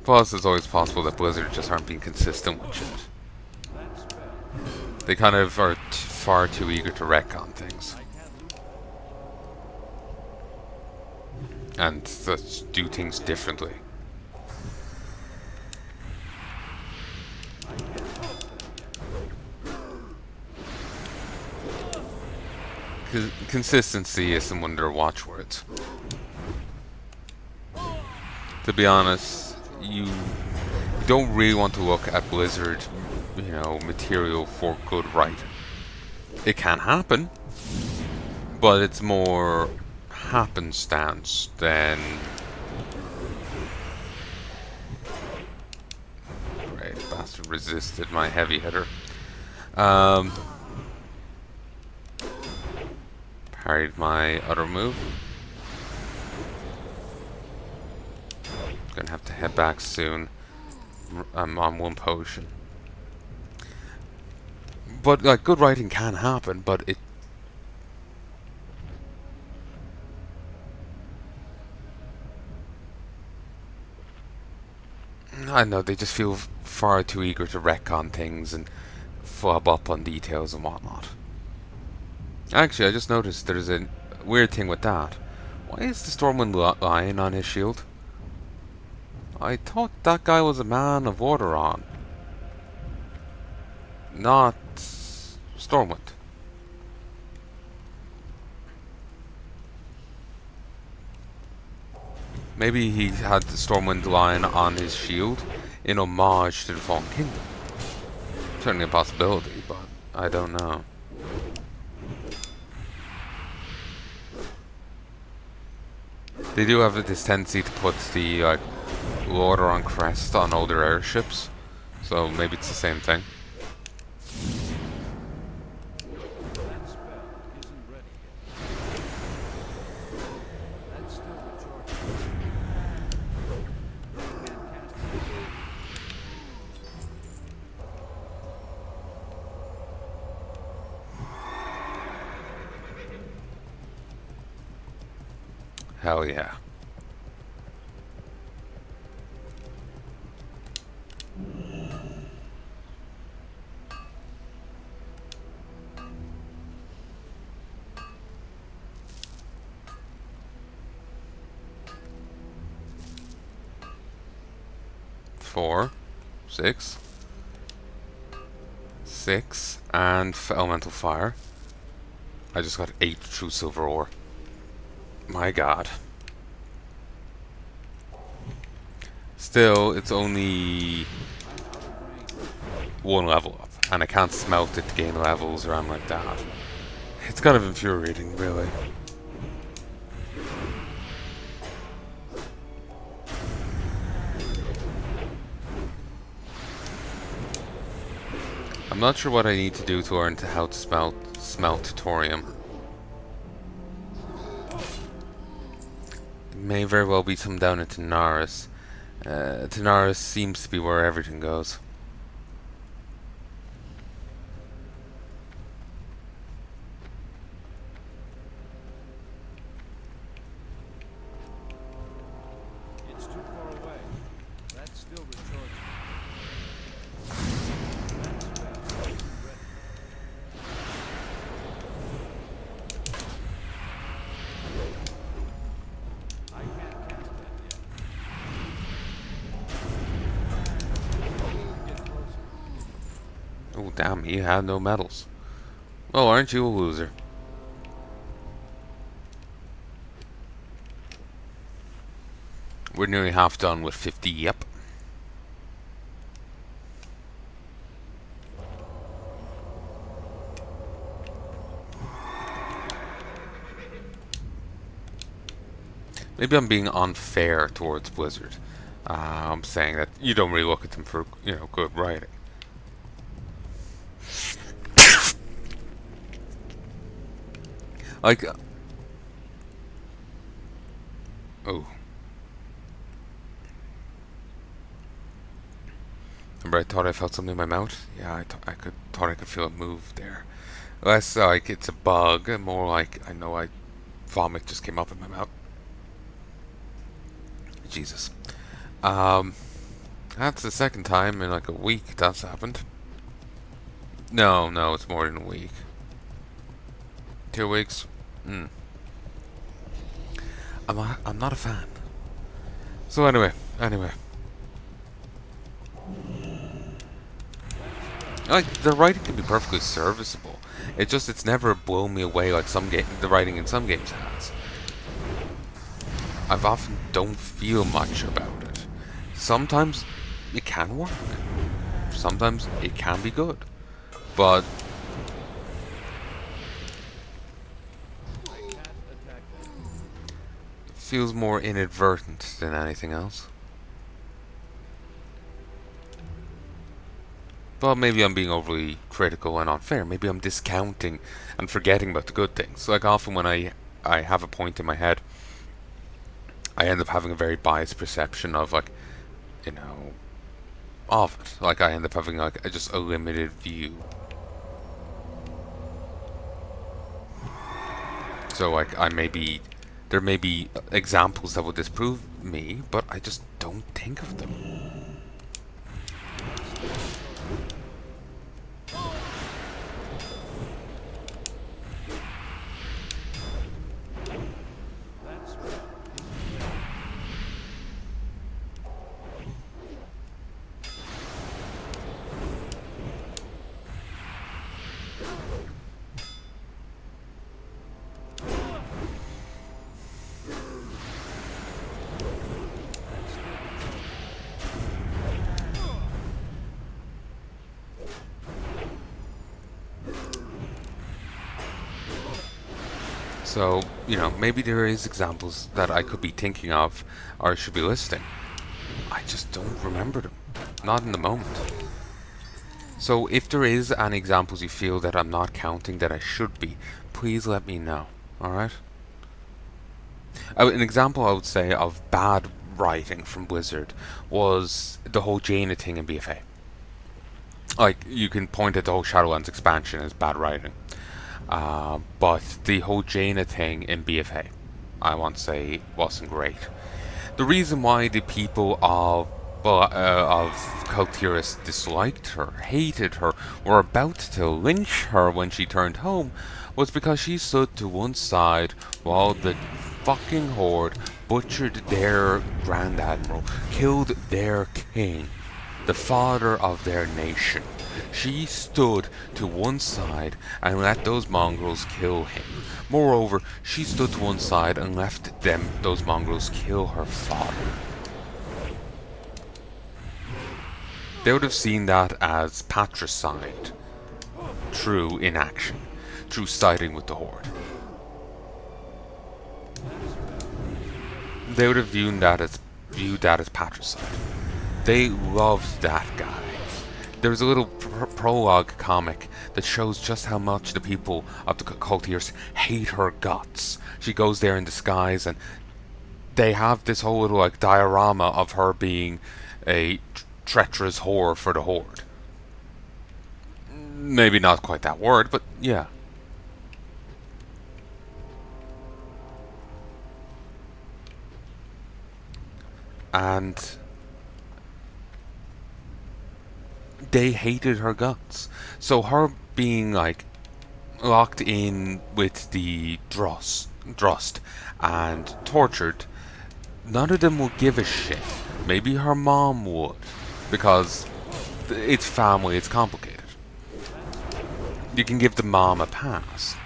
Plus, it's always possible that Blizzard just aren't being consistent with shit. They kind of are far too eager to wreck on things. And just do things differently. Consistency isn't one of their watchwords. To be honest, you don't really want to look at Blizzard, you know, material for good writing. It can happen, but it's more happenstance than... Right, bastard resisted my heavy hitter. Parried my other move. Gonna have to head back soon. I'm on 1 potion. But, like, good writing can happen, but it... I don't know, they just feel far too eager to wreck on things and flub up on details and whatnot. Actually, I just noticed there's a weird thing with that. Why is the Stormwind Lion on his shield? I thought that guy was a man of Orderon, not Stormwind. Maybe he had the Stormwind Lion on his shield in homage to the Fallen Kingdom. Certainly a possibility, but I don't know. They do have this tendency to put the Orderon crest on older airships, so maybe it's the same thing. Hell yeah. Four, 6, 6, and elemental fire. I just got 8 true silver ore. My god. Still, it's only 1 level up, and I can't smelt it to gain levels or anything like that. It's kind of infuriating, really. I'm not sure what I need to do to learn how to smelt thorium. It may very well be some down at Tanaris. Tanaris seems to be where everything goes. It's too far away. That's still recharging. I can't cast that yet. Get closer. Oh damn, he had no medals. Oh, aren't you a loser? We're nearly half done with 50, yep. Maybe I'm being unfair towards Blizzard. I'm saying that you don't really look at them for, good writing. Like, oh. Remember I thought I felt something in my mouth? Yeah, thought I could feel it move there. Less like it's a bug, and more like I know vomit just came up in my mouth. Jesus. Um, that's the second time in like a week that's happened. No, it's more than a week. 2 weeks. I'm not a fan. So anyway. Like, the writing can be perfectly serviceable. It's never blown me away like the writing in some games has. I've often don't feel much about it. Sometimes it can work. Sometimes it can be good. But it feels more inadvertent than anything else. But maybe I'm being overly critical and unfair. Maybe I'm discounting and forgetting about the good things. Like often when I have a point in my head, I end up having a very biased perception of like, you know, of it. Like I end up having like just a limited view. So like there may be examples that will disprove me, but I just don't think of them. So, maybe there is examples that I could be thinking of or should be listing. I just don't remember them. Not in the moment. So if there is any examples you feel that I'm not counting that I should be, please let me know. Alright? An example I would say of bad writing from Blizzard was the whole Jaina thing in BFA. Like, you can point at the whole Shadowlands expansion as bad writing. But the whole Jaina thing in BFA, I want to say, wasn't great. The reason why the people of cult theorists disliked her, hated her, were about to lynch her when she turned home, was because she stood to one side while the fucking Horde butchered their Grand Admiral, killed their king, the father of their nation. She stood to one side and let those mongrels kill him. Moreover, she stood to one side and left those mongrels kill her father. They would have seen that as patricide, true inaction, true siding with the Horde. They would have viewed that as patricide. They loved that guy. There was a little prologue comic that shows just how much the people of the cultiers hate her guts. She goes there in disguise, and they have this whole little like diorama of her being a treacherous whore for the Horde. Maybe not quite that word, but yeah. And they hated her guts. So her being like locked in with the Drust and tortured, none of them will give a shit. Maybe her mom would, because it's family, it's complicated. You can give the mom a pass.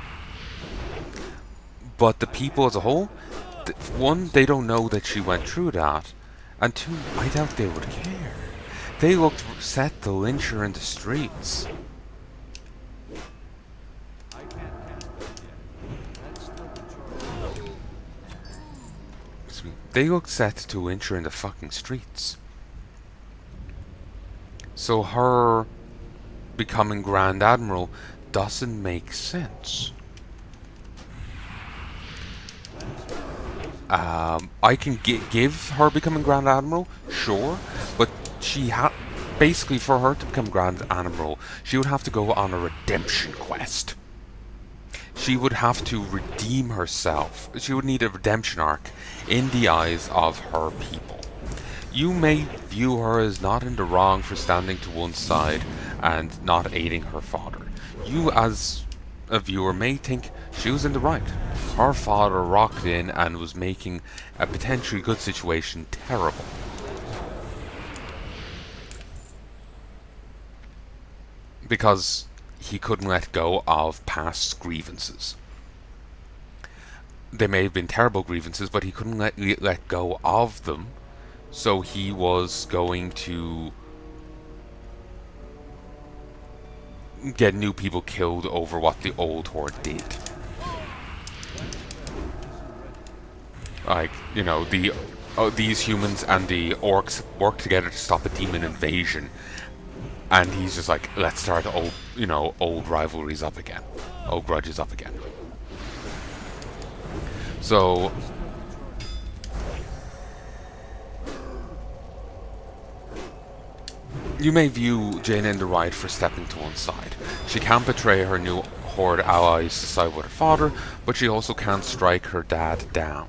But the people as a whole, one, they don't know that she went through that, and two, I doubt they would care. They looked set to lynch her in the streets. they look set to enter in the fucking streets. So her becoming Grand Admiral doesn't make sense. I can give her becoming Grand Admiral, sure, but basically for her to become Grand Admiral, she would have to go on a redemption quest. She would have to redeem herself. She would need a redemption arc in the eyes of her people. You may view her as not in the wrong for standing to one side and not aiding her father. You, as a viewer, may think she was in the right. Her father rocked in and was making a potentially good situation terrible. Because he couldn't let go of past grievances. They may have been terrible grievances, but he couldn't let go of them. So he was going to get new people killed over what the old horde did. Like, you know, these humans and the orcs work together to stop a demon invasion, and he's just like, let's start old rivalries up again, old grudges up again. So you may view Jaina in the right for stepping to one side. She can't betray her new horde allies to side with her father, but she also can't strike her dad down.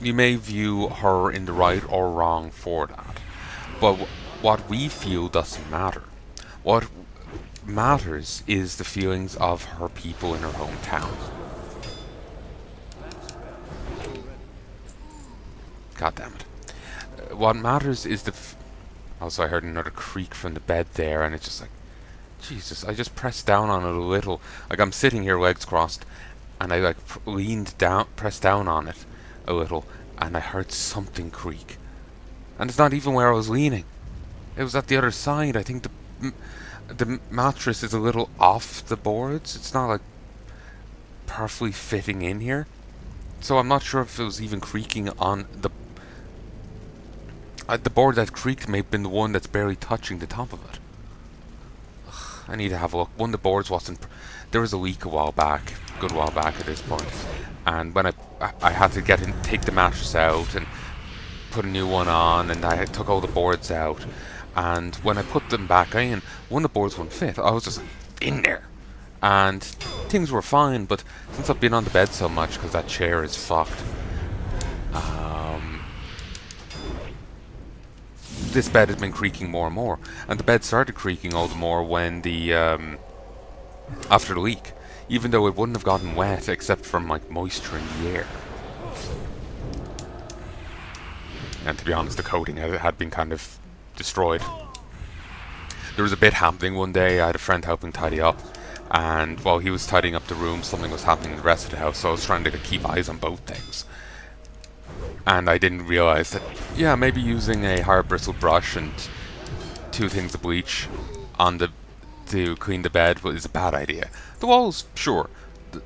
You may view her in the right or wrong for that, but what we feel doesn't matter. What matters is the feelings of her people in her hometown. God damn it. What matters is also, I heard another creak from the bed there, and it's just like, Jesus, I just pressed down on it a little. Like, I'm sitting here, legs crossed, and I, like, pressed down on it a little, and I heard something creak. And it's not even where I was leaning. It was at the other side. I think the mattress is a little off the boards. It's not, like, perfectly fitting in here. So I'm not sure if it was even creaking on the board that creaked may have been the one that's barely touching the top of it. Ugh, I need to have a look. One of the boards wasn't... There was a leak a while back. A good while back at this point. And when I had to take the mattress out and put a new one on, and I took all the boards out. And when I put them back in, one of the boards wouldn't fit. I was just in there. And things were fine, but since I've been on the bed so much, because that chair is fucked, this bed has been creaking more and more. And the bed started creaking all the more when after the leak. Even though it wouldn't have gotten wet except from, like, moisture in the air. And to be honest, the coating had been kind of destroyed. There was a bit happening one day. I had a friend helping tidy up, and while he was tidying up the room, something was happening in the rest of the house, so I was trying to keep eyes on both things. And I didn't realize that, yeah, maybe using a hard bristled brush and 2 things of bleach to clean the bed is a bad idea. The walls, sure.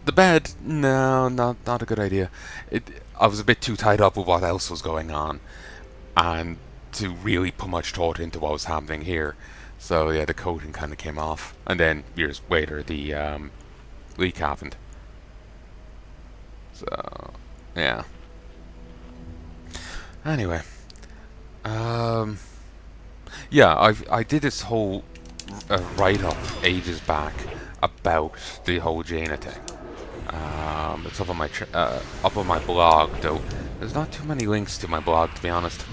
The bed, no, not a good idea. I was a bit too tied up with what else was going on, and to really put much thought into what was happening here. So yeah, the coating kind of came off, and then years later the leak happened. So yeah. Anyway, yeah, I did this whole write-up ages back about the whole Jaina thing. It's up on my blog, though there's not too many links to my blog, to be honest.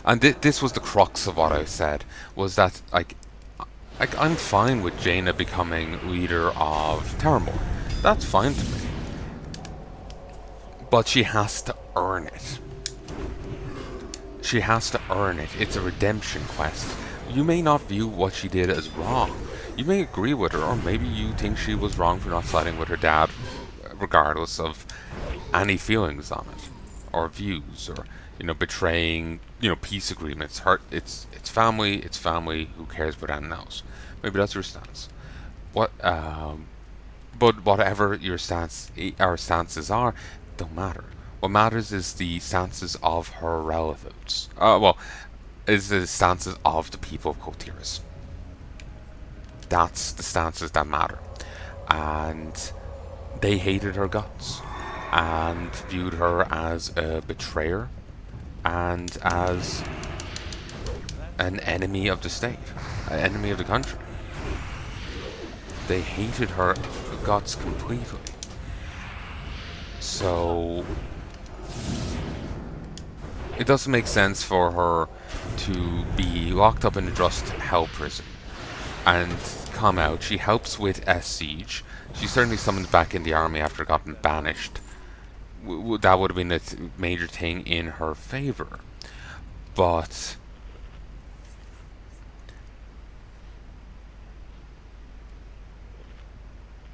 And this was the crux of what I said, was that I'm fine with Jaina becoming leader of Terramore. That's fine to me. But she has to earn it. She has to earn it. It's a redemption quest. You may not view what she did as wrong. You may agree with her, or maybe you think she was wrong for not siding with her dad, regardless of any feelings on it, or views, or, you know, betraying, you know, peace agreements. It's family. It's family. Who cares what anyone else? Maybe that's your stance. But whatever your stances are, don't matter. What matters is the stances of her relatives. Is the stances of the people of Coltiris. That's the stances that matter. And they hated her guts and viewed her as a betrayer and as an enemy of the state, an enemy of the country. They hated her guts completely. So it doesn't make sense for her to be locked up in the Just Hell prison and come out. She helps with Siege. She's certainly summoned back in the army after getting banished. That would have been a major thing in her favor. But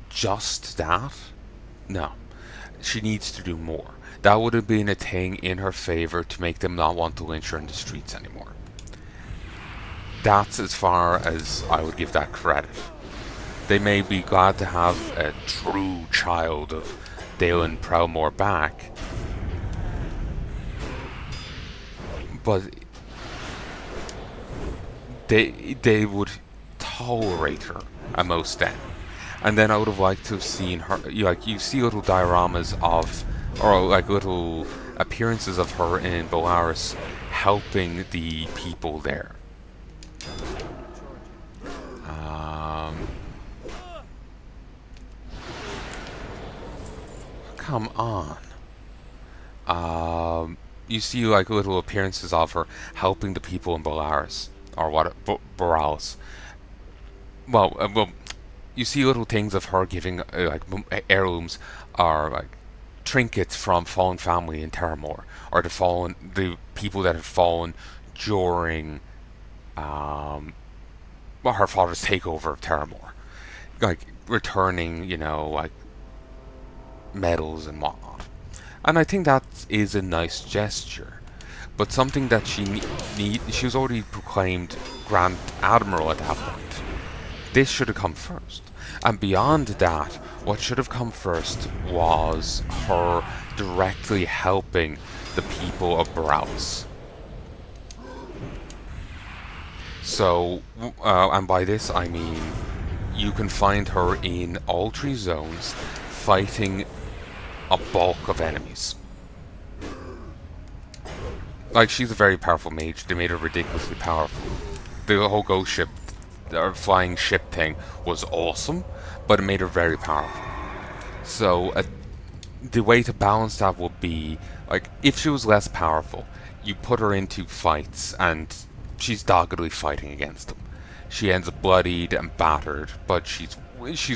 just that? No. She needs to do more. That would have been a thing in her favor to make them not want to lynch her in the streets anymore. That's as far as I would give that credit. They may be glad to have a true child of Dalen Prowmore back, but they would tolerate her at most then. And then I would have liked to have seen her, like, you see little dioramas of, or like little appearances of her in Belarus helping the people there. Come on. You see like little appearances of her helping the people in Belarus, or what, Boralis. Well, you see little things of her giving like heirlooms or like trinkets from fallen family in Terramore, or the people that had fallen during her father's takeover of Terramore, like returning, like medals and whatnot. And I think that is a nice gesture, but something that she she was already proclaimed Grand Admiral at that point. This should have come first. And beyond that, what should have come first was her directly helping the people of Boralis. So, and by this I mean, you can find her in all 3 zones fighting a bulk of enemies. Like, she's a very powerful mage. They made her ridiculously powerful. The whole ghost ship, or flying ship thing was awesome, but it made her very powerful. So the way to balance that would be, like, if she was less powerful, you put her into fights and she's doggedly fighting against them. She ends up bloodied and battered, but she's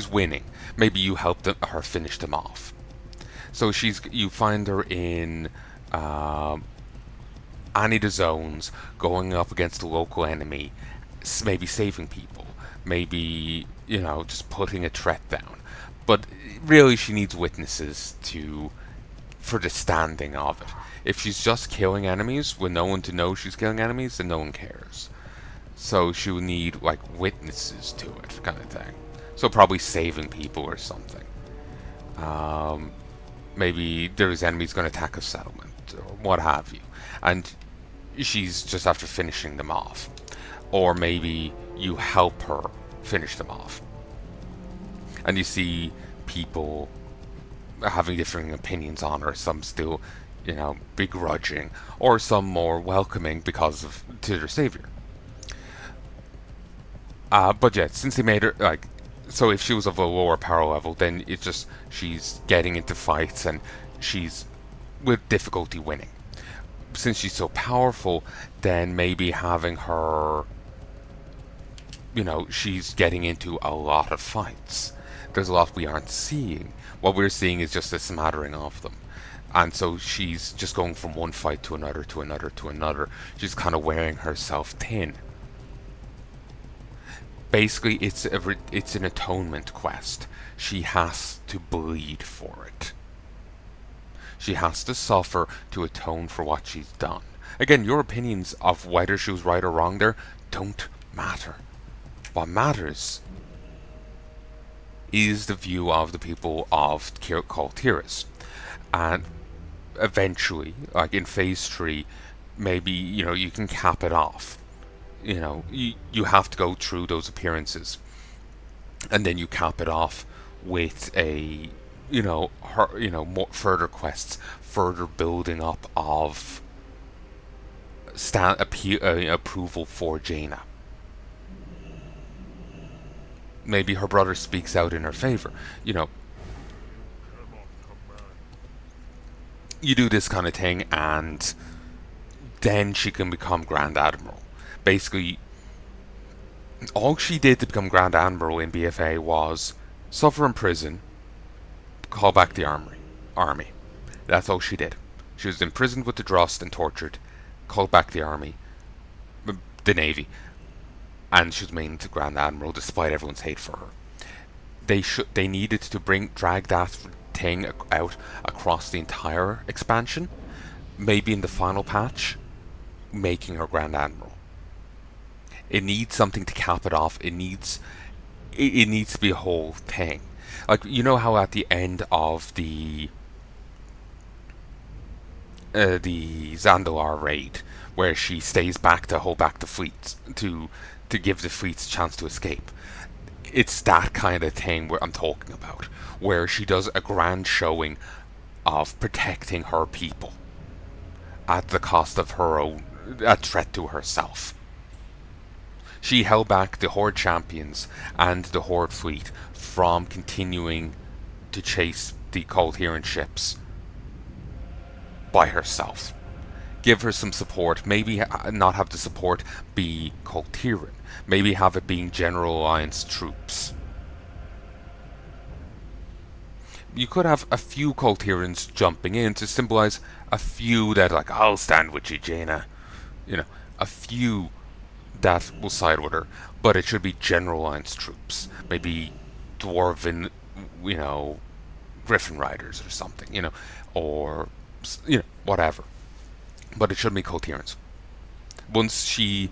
winning. Maybe you help her finish them off. So you find her in any of the zones, going up against a local enemy, maybe saving people, maybe, just putting a threat down. But really she needs witnesses for the standing of it. If she's just killing enemies with no one to know she's killing enemies, then no one cares. So she would need, like, witnesses to it, kind of thing. So probably saving people or something. Maybe there's enemies going to attack a settlement, or what have you, and she's just after finishing them off. Or maybe you help her finish them off. And you see people having differing opinions on her, some still, begrudging, or some more welcoming to their savior. But yeah, since they made her, like, so if she was of a lower power level, then it's just she's getting into fights and she's with difficulty winning. Since she's so powerful, then maybe having her, she's getting into a lot of fights. There's a lot we aren't seeing. What we're seeing is just a smattering of them. And so she's just going from one fight to another, to another, to another. She's kind of wearing herself thin. Basically, it's an atonement quest. She has to bleed for it. She has to suffer to atone for what she's done. Again, your opinions of whether she was right or wrong there don't matter. What matters is the view of the people of Coltiris. And eventually, like in phase 3, maybe, you can cap it off. You have to go through those appearances, and then you cap it off with a, more further quests, further building up of approval for Jaina. Maybe her brother speaks out in her favor. You do this kind of thing, and then she can become Grand Admiral. Basically, all she did to become Grand Admiral in BFA was suffer in prison, call back the army. That's all she did. She was imprisoned with the Drost and tortured, called back the army, the navy, and she was made Grand Admiral despite everyone's hate for her. They needed to drag that thing out across the entire expansion, maybe in the final patch, making her Grand Admiral. It needs something to cap it off. It needs to be a whole thing. Like, how at the end of the Zandalar raid, where she stays back to hold back the fleets, to give the fleets a chance to escape. It's that kind of thing where I'm talking about, where she does a grand showing of protecting her people at the cost of her own, a threat to herself. She held back the Horde champions and the Horde fleet from continuing to chase the Cold-Heron ships by herself. Give her some support. Maybe not have the support be Cold-Heron. Maybe have it being General Alliance troops. You could have a few Cold-Herons jumping in to symbolize a few that, like, I'll stand with you, Jaina. A few that will side with her, but it should be General Alliance troops. Maybe Dwarven, Griffin Riders or something, or, whatever. But it should be Cold-Herons. Once she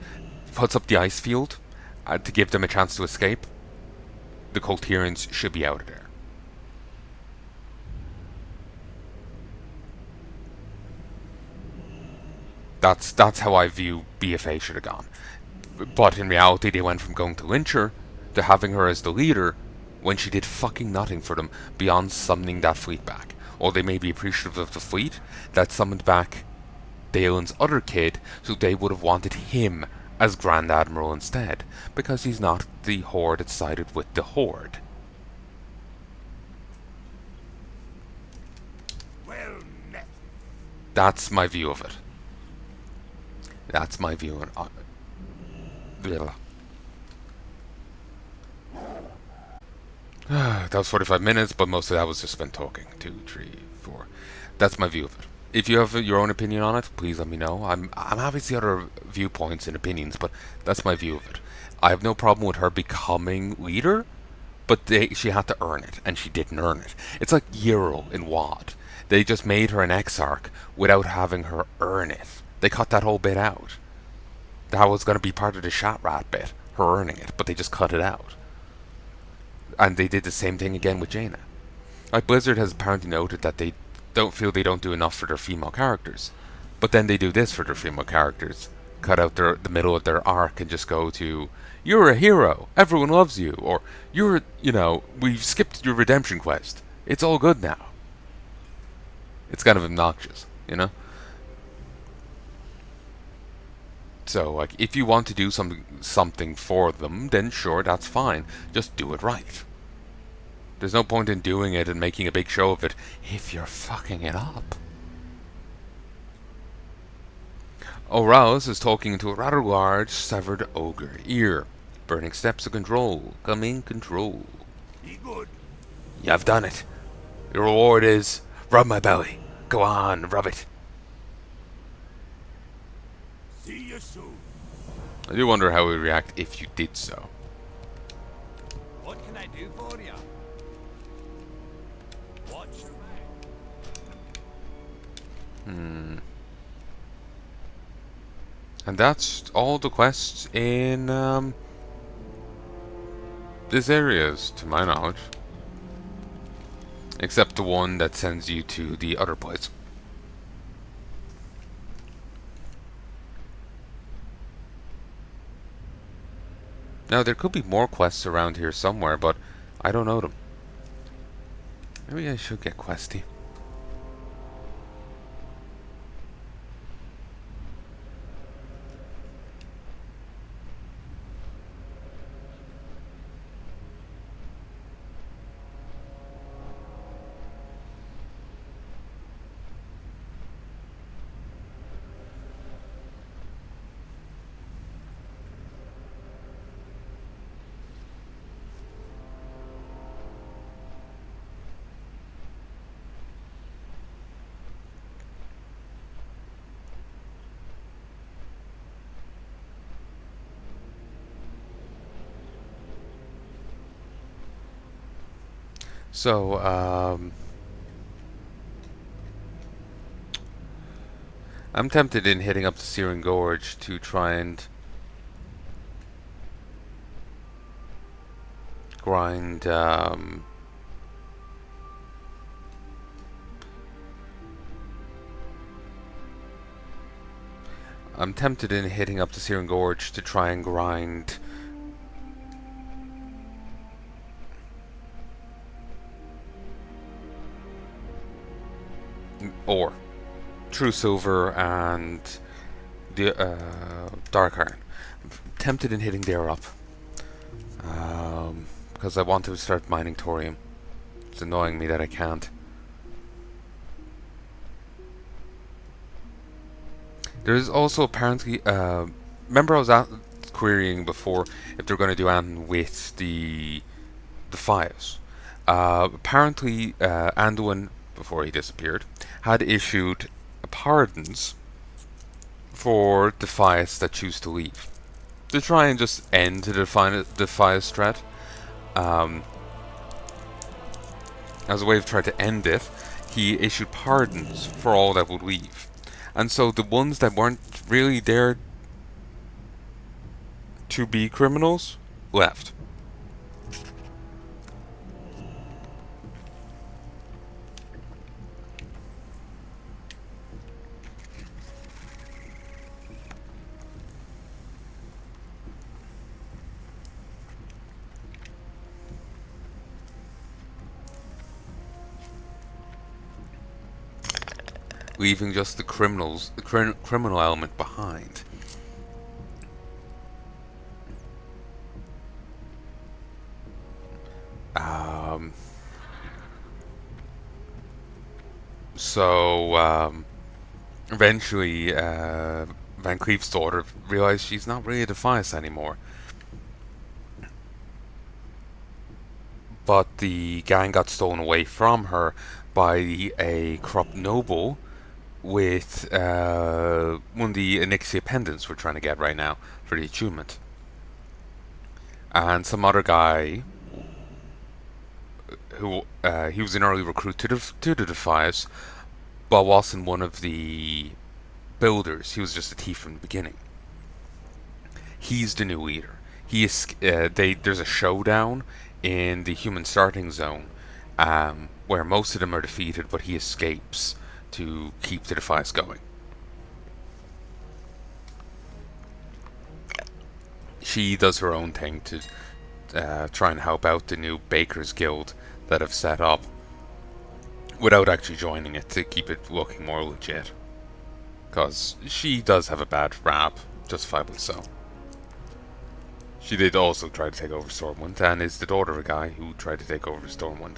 puts up the ice field to give them a chance to escape, the Cold-Herons should be out of there. That's how I view BFA should have gone. But in reality, they went from going to lynch her to having her as the leader when she did fucking nothing for them beyond summoning that fleet back. Or they may be appreciative of the fleet that summoned back Dalen's other kid, so they would have wanted him as Grand Admiral instead, because he's not the Horde that sided with the Horde. Well met. That's my view of it. That's my view on that was 45 minutes, but most of that was just spent talking. 2, 3, 4. That's my view of it. If you have your own opinion on it, please let me know. I'm happy to see other viewpoints and opinions, but that's my view of it. I have no problem with her becoming leader, but she had to earn it, and she didn't earn it. It's like Yril in WoD. They just made her an Exarch without having her earn it. They cut that whole bit out. That was going to be part of the Shat Rat bit, her earning it, but they just cut it out. And they did the same thing again with Jaina. Like, Blizzard has apparently noted that they don't do enough for their female characters. But then they do this for their female characters. Cut out the middle of their arc and just go to, you're a hero, everyone loves you, or we've skipped your redemption quest. It's all good now. It's kind of obnoxious, So, like, if you want to do something for them, then sure, that's fine. Just do it right. There's no point in doing it and making a big show of it if you're fucking it up. O'Rouse is talking into a rather large, severed ogre ear. Burning steps of control. Come in, control. Be good. You've done it. Your reward is, rub my belly. Go on, rub it. See you soon. I do wonder how he would react if you did so. What can I do for you? Watch your back. And that's all the quests in this areas, to my knowledge. Except the one that sends you to the other place. Now, there could be more quests around here somewhere, but I don't know them. Maybe I should get questy. So, I'm tempted in hitting up the Searing Gorge to try and grind, I'm tempted in hitting up the Searing Gorge to try and grind ore. True Silver and the Dark Iron. I'm tempted in hitting there up. Because I want to start mining thorium. It's annoying me that I can't. There's also apparently, remember I was querying before if they're going to do anything with the Files. Apparently, Anduin, before he disappeared, had issued pardons for Defias that choose to leave. To try and just end the Defias threat. As a way of trying to end it, he issued pardons for all that would leave. And so the ones that weren't really there to be criminals left. Leaving just the criminals, the criminal element behind. So eventually, Van Cleef's daughter realized she's not really a Defias anymore. But the gang got stolen away from her by a corrupt noble with one of the Onyxia pendants we're trying to get right now for the achievement. And some other guy who he was an early recruit to the Defias, but wasn't one of the builders. He was just a thief from the beginning. He's the new leader. He is. There's a showdown in the human starting zone, where most of them are defeated, but he escapes to keep the Defias going. She does her own thing to try and help out the new Bakers Guild that have set up, without actually joining it, to keep it looking more legit. Because she does have a bad rap, justifiably so. She did also try to take over Stormwind, and is the daughter of a guy who tried to take over Stormwind.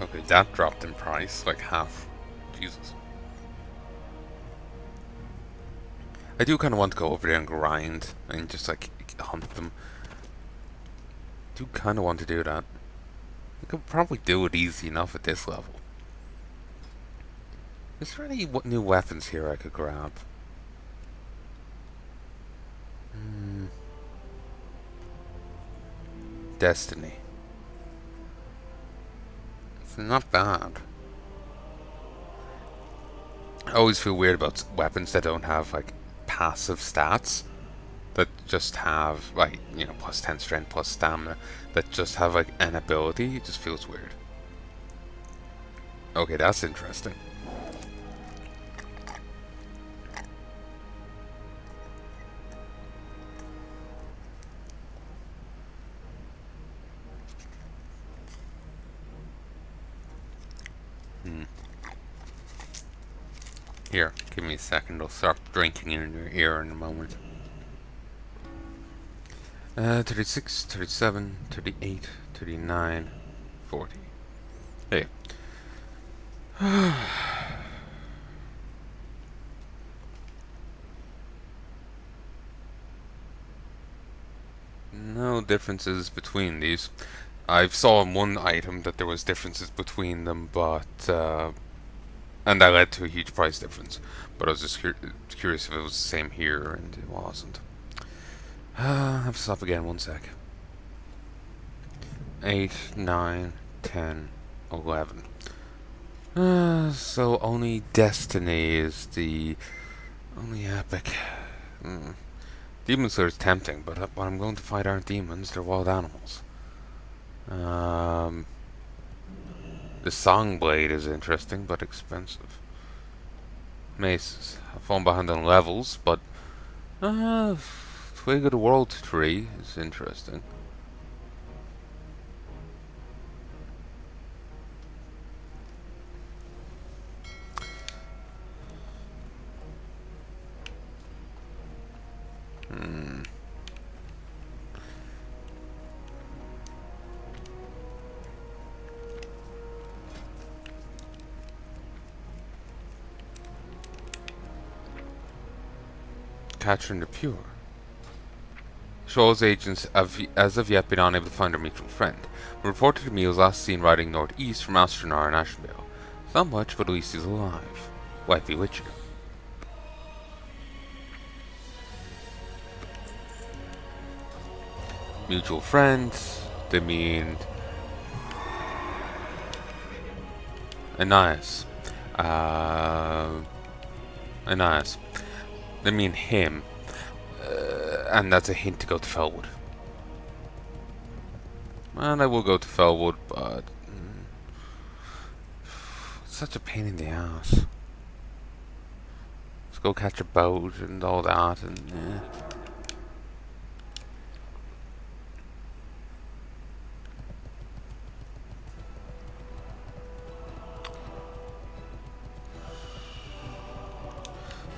Okay, that dropped in price, like half. Jesus. I do kind of want to go over there and grind, and just like hunt them. I do kind of want to do that. I could probably do it easy enough at this level. Is there any new weapons here I could grab? Destiny. It's not bad. I always feel weird about weapons that don't have like passive stats, that just have like, you know, plus 10 strength, plus stamina, that just have like an ability. It just feels weird. Okay, that's interesting. Here, give me a second. I'll start drinking in your ear in a moment. 36, 37, 38, 39, 40. Hey. No differences between these. I've saw in one item that there was differences between them, but and that led to a huge price difference. But I was just curious if it was the same here, and it wasn't. I have to stop again. 1 sec. 8, 9, 10, 11. So only Destiny is the only epic. Demon Slayer is tempting, but what I'm going to fight aren't demons, they're wild animals. The Song Blade is interesting, but expensive. Maces. I've fallen behind on levels, but Twig of the World tree is interesting. Capturing the Pure. Shoal's agents have as of yet been unable to find their mutual friend. Reported to me he was last seen riding northeast from Astronar and Ashenvale. It's not much, but at least he's alive. Wife be with you. Mutual friends. They mean Ananias. Ananias. They mean him. And that's a hint to go to Felwood. And I will go to Felwood, but it's such a pain in the ass. Let's go catch a boat and all that, and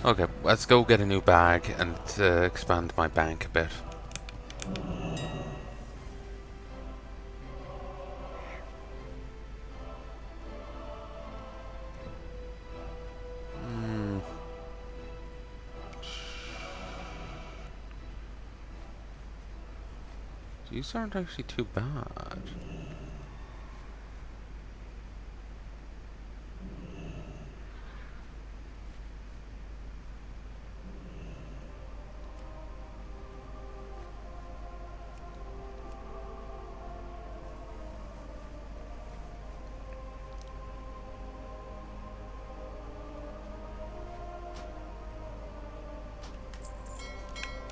okay, let's go get a new bag and expand my bank a bit. These aren't actually too bad.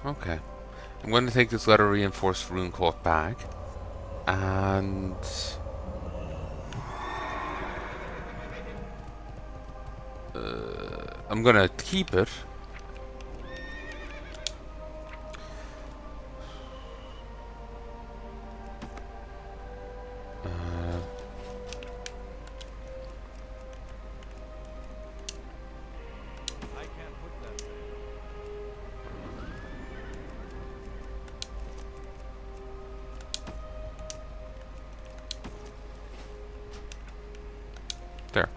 Okay. I'm going to take this letter reinforced rune cloth bag, and I'm going to keep it. I can't put that there. There.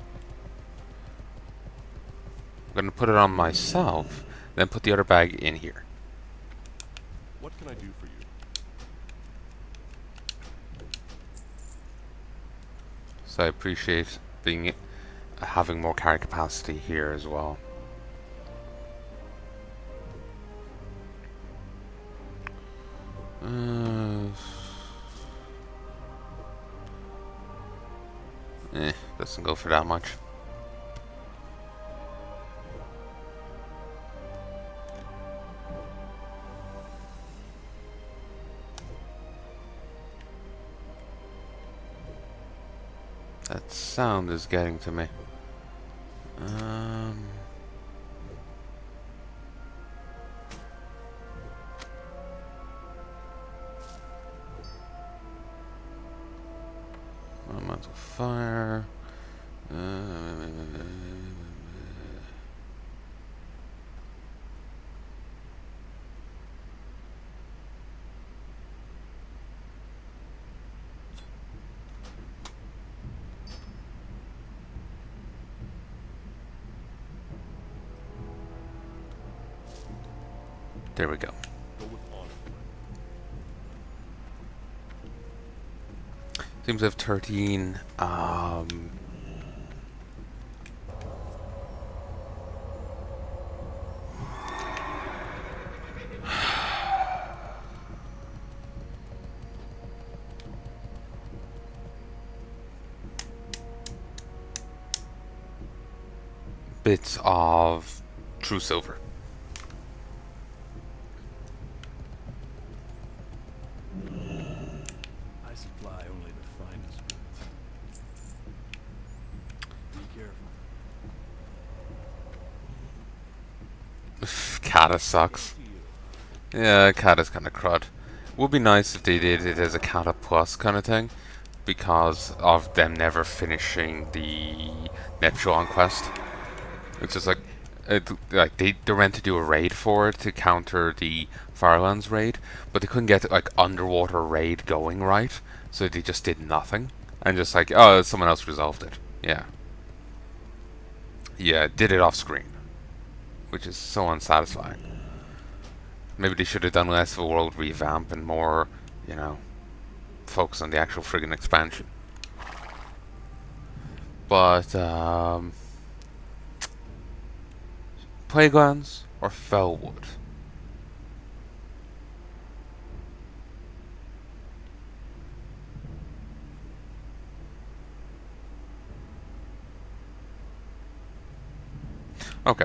I'm going to put it on myself, then put the other bag in here. What can I do for you? So I appreciate being having more carry capacity here as well. Doesn't go for that much. That sound is getting to me. Um, Elemental fire. There we go. Go with honor. Seems to have 13. Bits of true silver. I supply only the finest goods. Be careful. Kata sucks. Yeah, Kata's kind of crud. Would be nice if they did it as a Kata Plus kind of thing, because of them never finishing the Neptune quest. It's just like, they went to do a raid for it to counter the Firelands raid, but they couldn't get like underwater raid going right, so they just did nothing and just like, oh, someone else resolved it. Yeah, yeah, did it off screen, which is so unsatisfying. Maybe they should have done less of a world revamp and more, you know, focus on the actual friggin' expansion. But Playgrounds or Fellwood? Okay.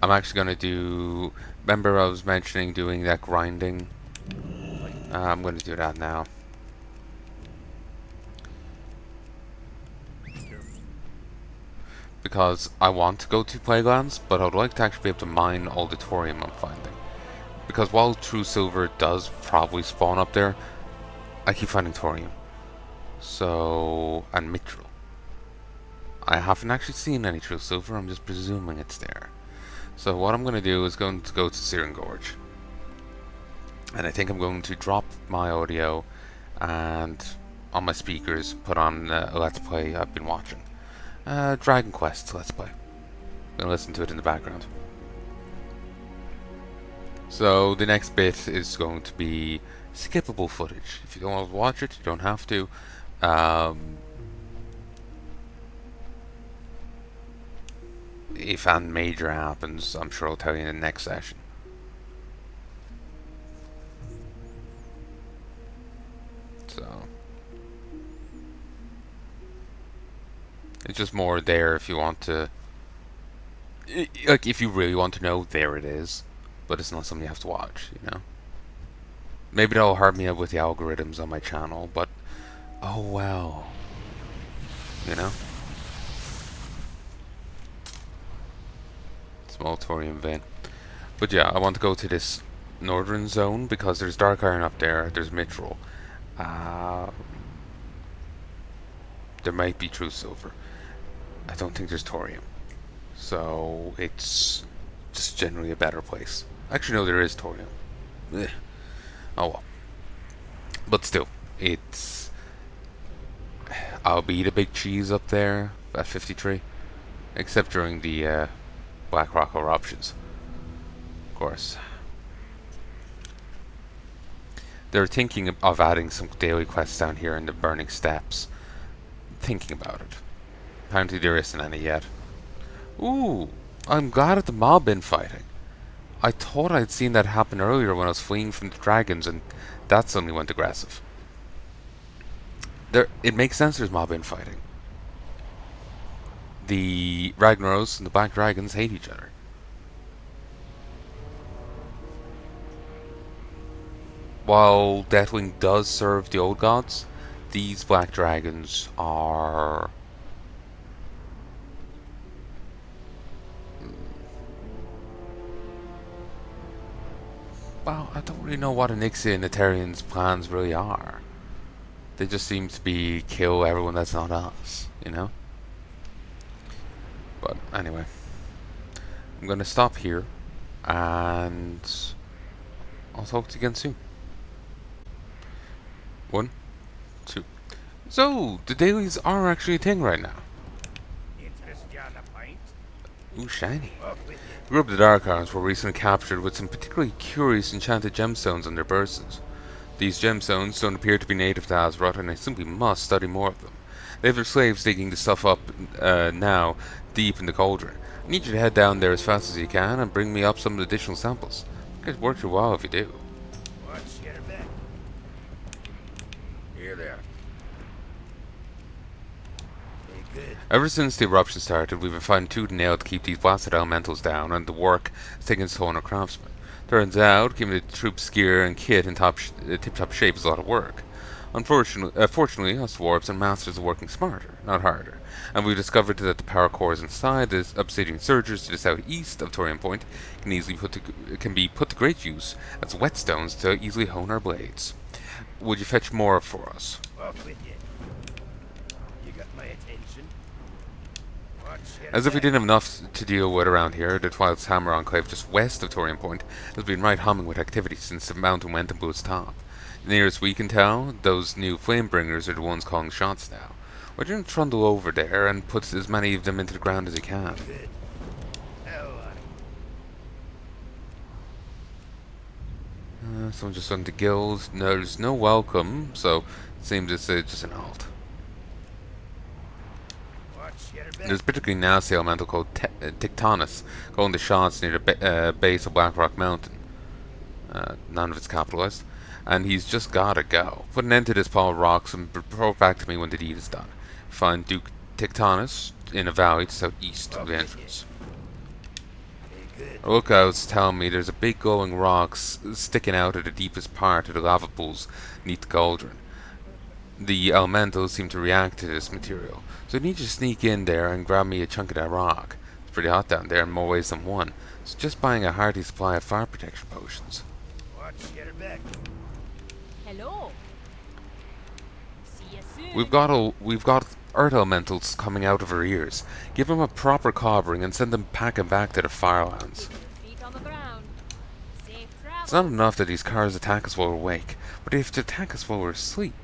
I'm actually gonna do. Remember, I was mentioning doing that grinding? I'm gonna do that now. Because I want to go to Playgrounds, but I would like to actually be able to mine all the thorium I'm finding. Because while True Silver does probably spawn up there, I keep finding thorium. So, and mithril. I haven't actually seen any True Silver, I'm just presuming it's there. So what I'm going to do is going to go to Searing Gorge. And I think I'm going to drop my audio and on my speakers put on a Let's Play I've been watching. Dragon Quest Let's Play. I'm going to listen to it in the background. So the next bit is going to be skippable footage. If you don't want to watch it, you don't have to. If anything major happens, I'm sure I'll tell you in the next session. So it's just more there if you want to, like, if you really want to know, there it is. But it's not something you have to watch, you know. Maybe that'll hurt me out with the algorithms on my channel, but oh well, you know. Small thorium vein. But yeah, I want to go to this northern zone because there's dark iron up there. There's mithril. There might be true silver. I don't think there's thorium. So it's just generally a better place. Actually, no, there is thorium. Ugh. Oh well. But still, it's. I'll be the big cheese up there at 53. Except during the Black Rock eruptions. Of course. They're thinking of adding some daily quests down here in the Burning Steppes. Thinking about it. Apparently there isn't any yet. Ooh, I'm glad at the mob infighting. I thought I'd seen that happen earlier when I was fleeing from the dragons and that suddenly went aggressive. It makes sense there's mob infighting. The Ragnaros and the Black Dragons hate each other. While Deathwing does serve the old gods, these black dragons are... Well, I don't really know what Onyxia and Eterian's plans really are. They just seem to be kill everyone that's not us, you know? But anyway, I'm gonna stop here, and I'll talk to you again soon. 1, 2. So, the dailies are actually a thing right now. Interest you on a pint? Ooh, shiny. Up with A group of the Dark Arms were recently captured with some particularly curious enchanted gemstones on their purses. These gemstones don't appear to be native to Azeroth, and I simply must study more of them. They have their slaves digging the stuff up now, deep in the cauldron. I need you to head down there as fast as you can and bring me up some additional samples. It's worth your while if you do. you. What's your bet? Here there. Hey, good. Ever since the eruption started, we've been fighting tooth and nail to keep these blasted elementals down, and the work has taken its toll on our craftsmen. Turns out, keeping the troops' gear and kit in tip-top shape is a lot of work. Fortunately, us dwarves and masters are working smarter, not harder, and we've discovered that the power cores inside the obsidian surgers to the southeast of Torian Point can be put to great use as whetstones to easily hone our blades. Would you fetch more for us? Up with you. You got my attention. What's your As if we bet? didn't have enough to deal with around here, the Twilight's Hammer Enclave just west of Torian Point has been right humming with activity since the mountain went and blew its top. The nearest we can tell, those new Flamebringers are the ones calling shots now. Why don't you trundle over there and put as many of them into the ground as you can? Good. Hell on it. Someone just went to guild. No, there's no welcome, so it seems it's just an alt. What's your bet? There's a particularly nasty elemental called Tictonus calling the shots near the base of Blackrock Mountain. None of it's capitalized. And he's just gotta go. Put an end to this pile of rocks and report back to me when the deed is done. Find Duke Tictonus in a valley to southeast of the entrance. Hey, good. Our lookouts tell me there's a big glowing rock sticking out at the deepest part of the lava pools beneath the cauldron. The elementals seem to react to this material, so I need you to sneak in there and grab me a chunk of that rock. It's pretty hot down there in more ways than one, so just buying a hearty supply of fire protection potions. What's your bet? Hello. See you soon. We've got earth elementals coming out of our ears. Give them a proper covering and send them packing back to the Firelands. Feet on the ground. Safe travel. It's not enough that these cars attack us while we're awake, but they have to attack us while we're asleep.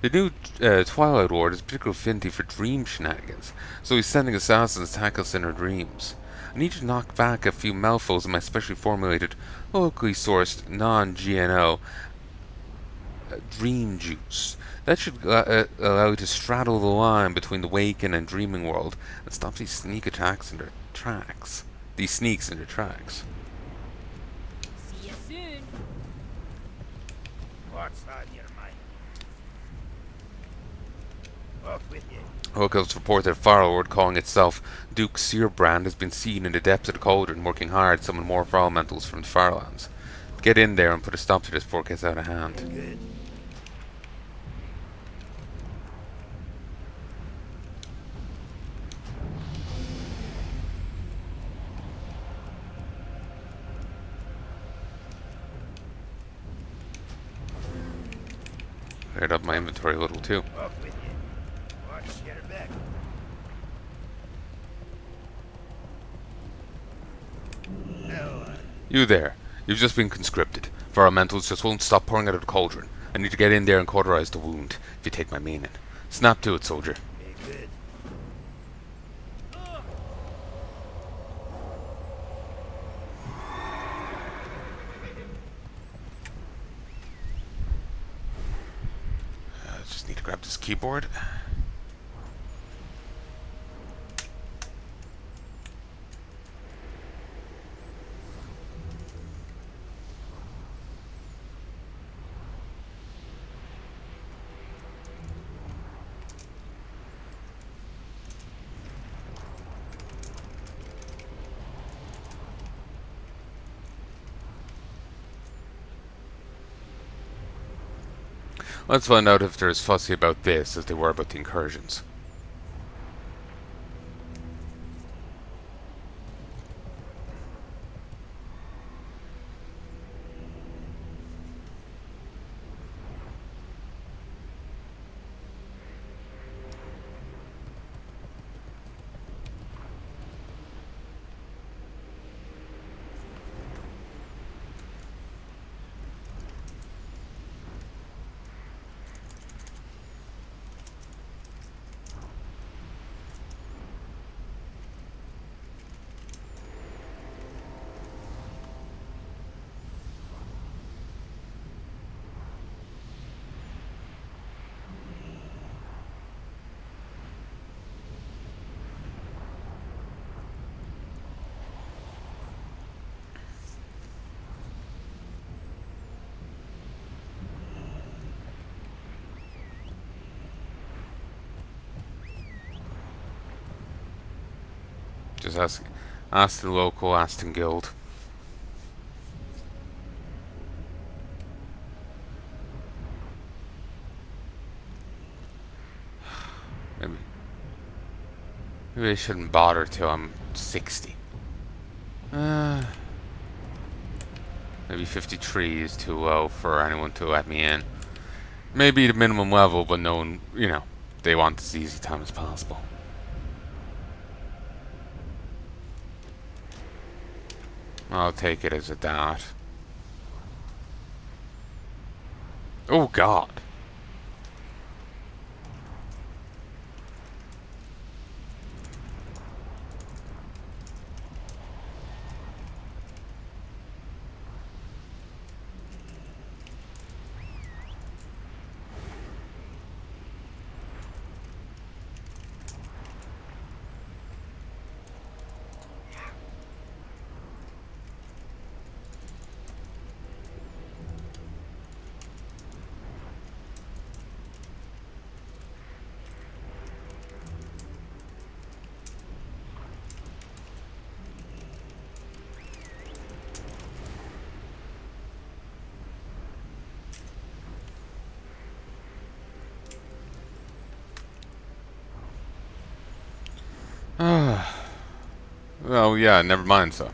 The new Twilight Ward is particularly affinity for dream shenanigans, so he's sending assassins to attack us in our dreams. I need you to knock back a few mouthfuls of my specially formulated, locally sourced, non-GNO dream juice. That should allow you to straddle the line between the waking and dreaming world and stop these sneak attacks in their tracks. These sneaks in their tracks. See you soon. What's on your mind? Up with you. Lookouts report that Firelord, calling itself Duke Searbrand, has been seen in the depths of the cauldron working hard to summon more elementals from the Firelands. Get in there and put a stop to this before it gets out of hand. Good. Cleared up my inventory a little too. Up with you. What's your bet? Hell on it. You there. You've just been conscripted. Elementals just won't stop pouring out of the cauldron. I need to get in there and cauterize the wound, if you take my meaning. Snap to it, soldier. Hey, good. Just need to grab this keyboard. Let's find out if they're as fussy about this as they were about the incursions. Just ask the local Aston Guild. Maybe. Maybe I shouldn't bother till I'm 60. Maybe 53 is too low for anyone to let me in. Maybe the minimum level, but no one, they want as easy time as possible. I'll take it as a dot. Oh God. Well, yeah, never mind, so.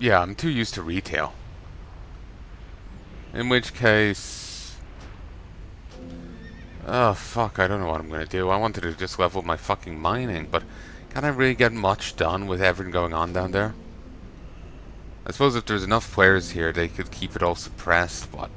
Yeah, I'm too used to retail. In which case... Oh, fuck, I don't know what I'm gonna do. I wanted to just level my fucking mining, but can I really get much done with everything going on down there? I suppose if there's enough players here, they could keep it all suppressed, but...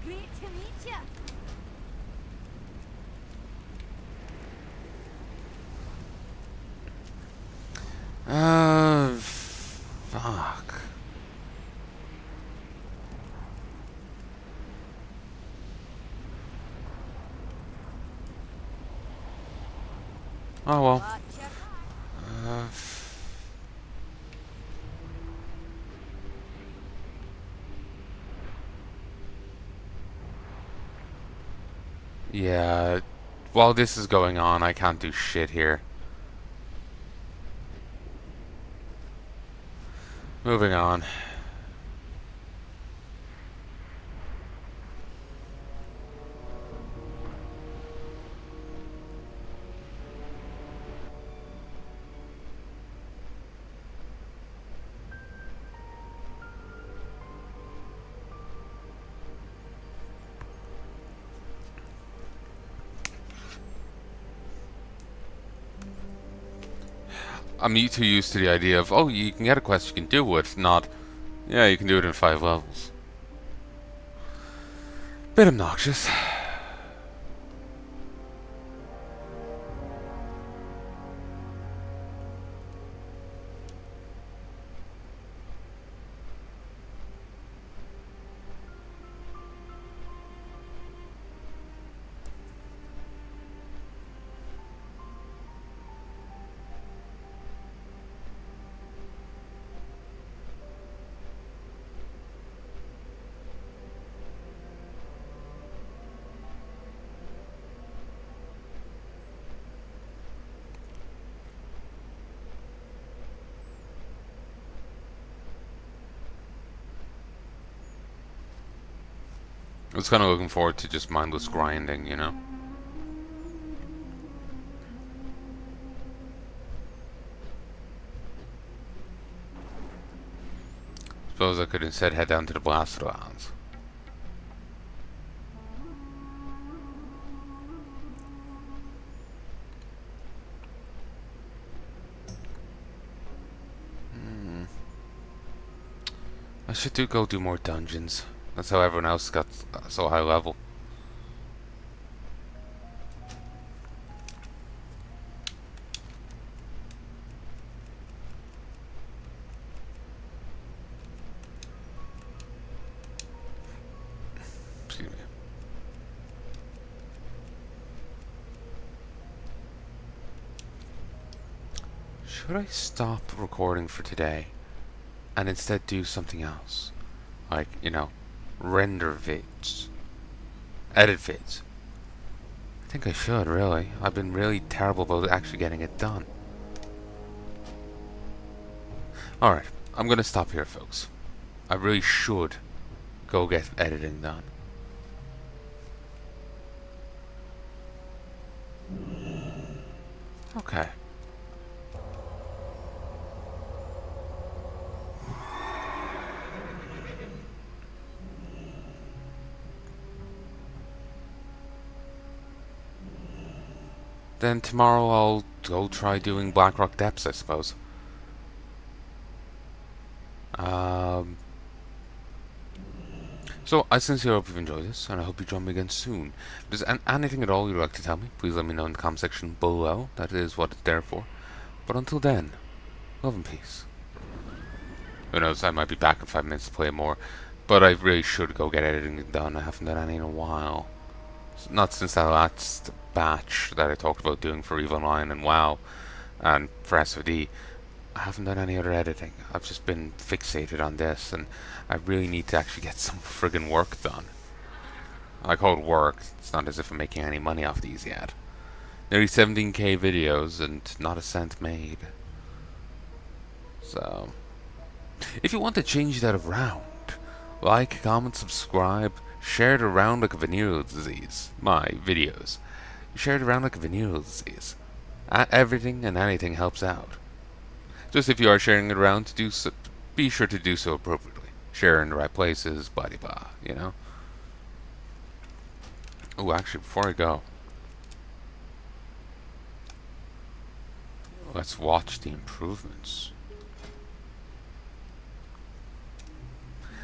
Great to meet you. Fuck. Oh well. Watch your back. Yeah, while this is going on, I can't do shit here. Moving on. I'm too used to the idea of, oh, you can get a quest, you can do it, not, yeah, you can do it in 5 levels. Bit obnoxious. I was kind of looking forward to just mindless grinding, you know? Suppose I could instead head down to the Blasted Lands. I should go do more dungeons. That's how everyone else got so high level. Excuse me. Should I stop recording for today and instead do something else? Like, you know, render vids. Edit vids. I think I should, really. I've been really terrible about actually getting it done. Alright, I'm gonna stop here, folks. I really should go get editing done. Okay. Then tomorrow I'll go try doing Blackrock Depths, I suppose. So, I sincerely hope you've enjoyed this, and I hope you join me again soon. If there's anything at all you'd like to tell me, please let me know in the comment section below. That is what it's there for. But until then, love and peace. Who knows, I might be back in 5 minutes to play more, but I really should go get editing done. I haven't done any in a while. Not since that last batch that I talked about doing for EVE Online and WoW, and for SOD. I haven't done any other editing. I've just been fixated on this, and I really need to actually get some friggin' work done. I call it work. It's not as if I'm making any money off these yet. Nearly 17k videos and not a cent made. So, if you want to change that around, like, comment, subscribe, share it around like a venereal disease. My videos. Share it around like a venereal disease. Everything and anything helps out. Just if you are sharing it around, to do so, be sure to do so appropriately. Share in the right places, blah blah, you know? Oh, actually, before I go, let's watch the improvements.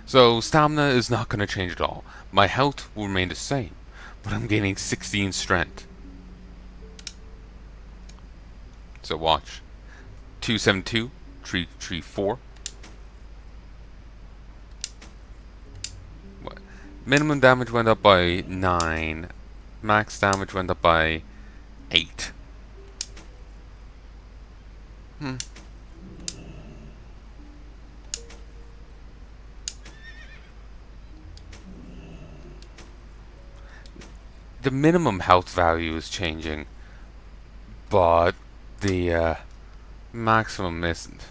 So, stamina is not going to change at all. My health will remain the same, but I'm gaining 16 strength. So watch. 272, 334. What? Minimum damage went up by 9. Max damage went up by 8. The minimum health value is changing, but the maximum isn't.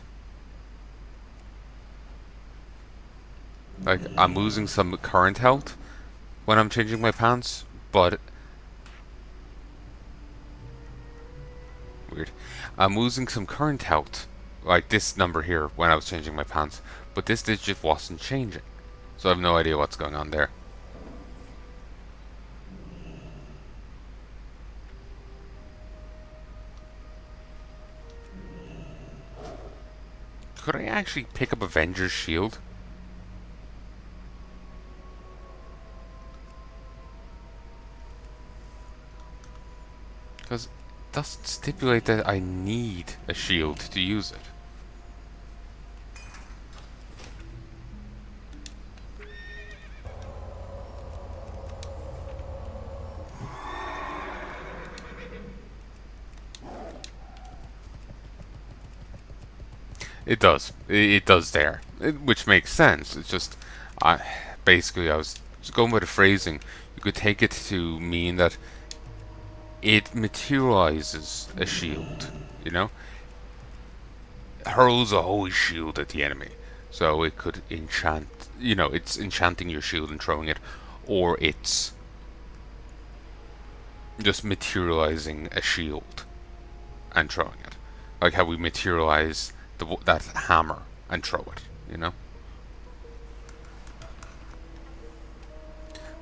Like, I'm losing some current health when I'm changing my pants, but weird. I'm losing some current health, like this number here, when I was changing my pants, but this digit wasn't changing. So I have no idea what's going on there. Could I actually pick up Avenger's Shield? Because it doesn't stipulate that I need a shield to use it. It does. It does there. Which makes sense. It's just, basically I was just going by the phrasing. You could take it to mean that it materializes a shield, you know? Hurls a holy shield at the enemy. So it could enchant, you know, it's enchanting your shield and throwing it or it's just materializing a shield and throwing it, like how we materialize that hammer and throw it, you know.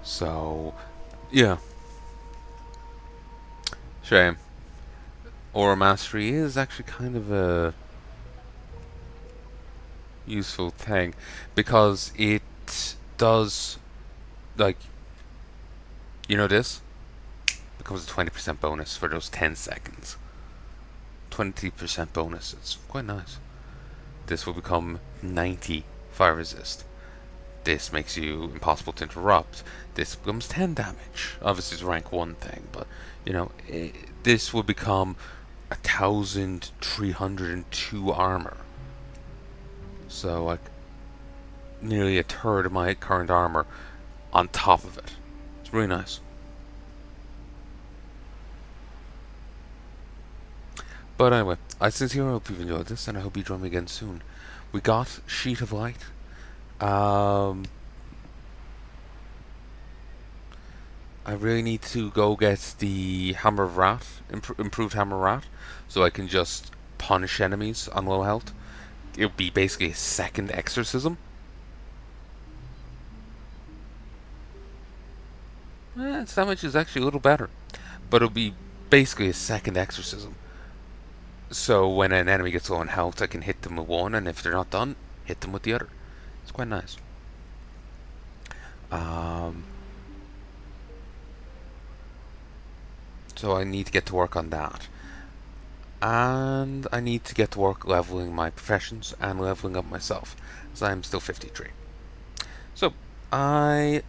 So yeah, shame. Aura mastery is actually kind of a useful thing because it does, like, you know, this becomes a 20% bonus for those 10 seconds. 20% bonus. It's quite nice. This will become 90 fire resist. This makes you impossible to interrupt. This becomes 10 damage. Obviously, it's a rank 1 thing, but you know, this will become 1,302 armor. So, like, nearly a third of my current armor on top of it. It's really nice. But anyway, I sincerely hope you've enjoyed this, and I hope you join me again soon. We got Sheet of Light. I really need to go get the Hammer of Wrath, improved Hammer of Wrath, so I can just punish enemies on low health. It would be basically a second exorcism. Its damage is actually a little better, but it'll be basically a second exorcism. So when an enemy gets low on health, I can hit them with one, and if they're not done, hit them with the other. It's quite nice. So I need to get to work on that. And I need to get to work leveling my professions and leveling up myself, as I am still 53. So, I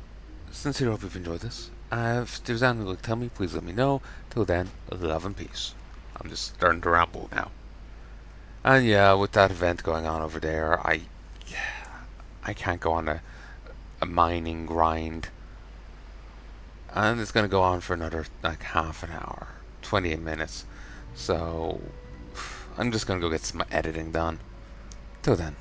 sincerely hope you've enjoyed this. If there's anything you'd like to tell me, please let me know. Till then, love and peace. I'm just starting to ramble now. And yeah, with that event going on over there, I can't go on a mining grind. And it's going to go on for another, like, half an hour, 28 minutes. So, I'm just going to go get some editing done. Till then.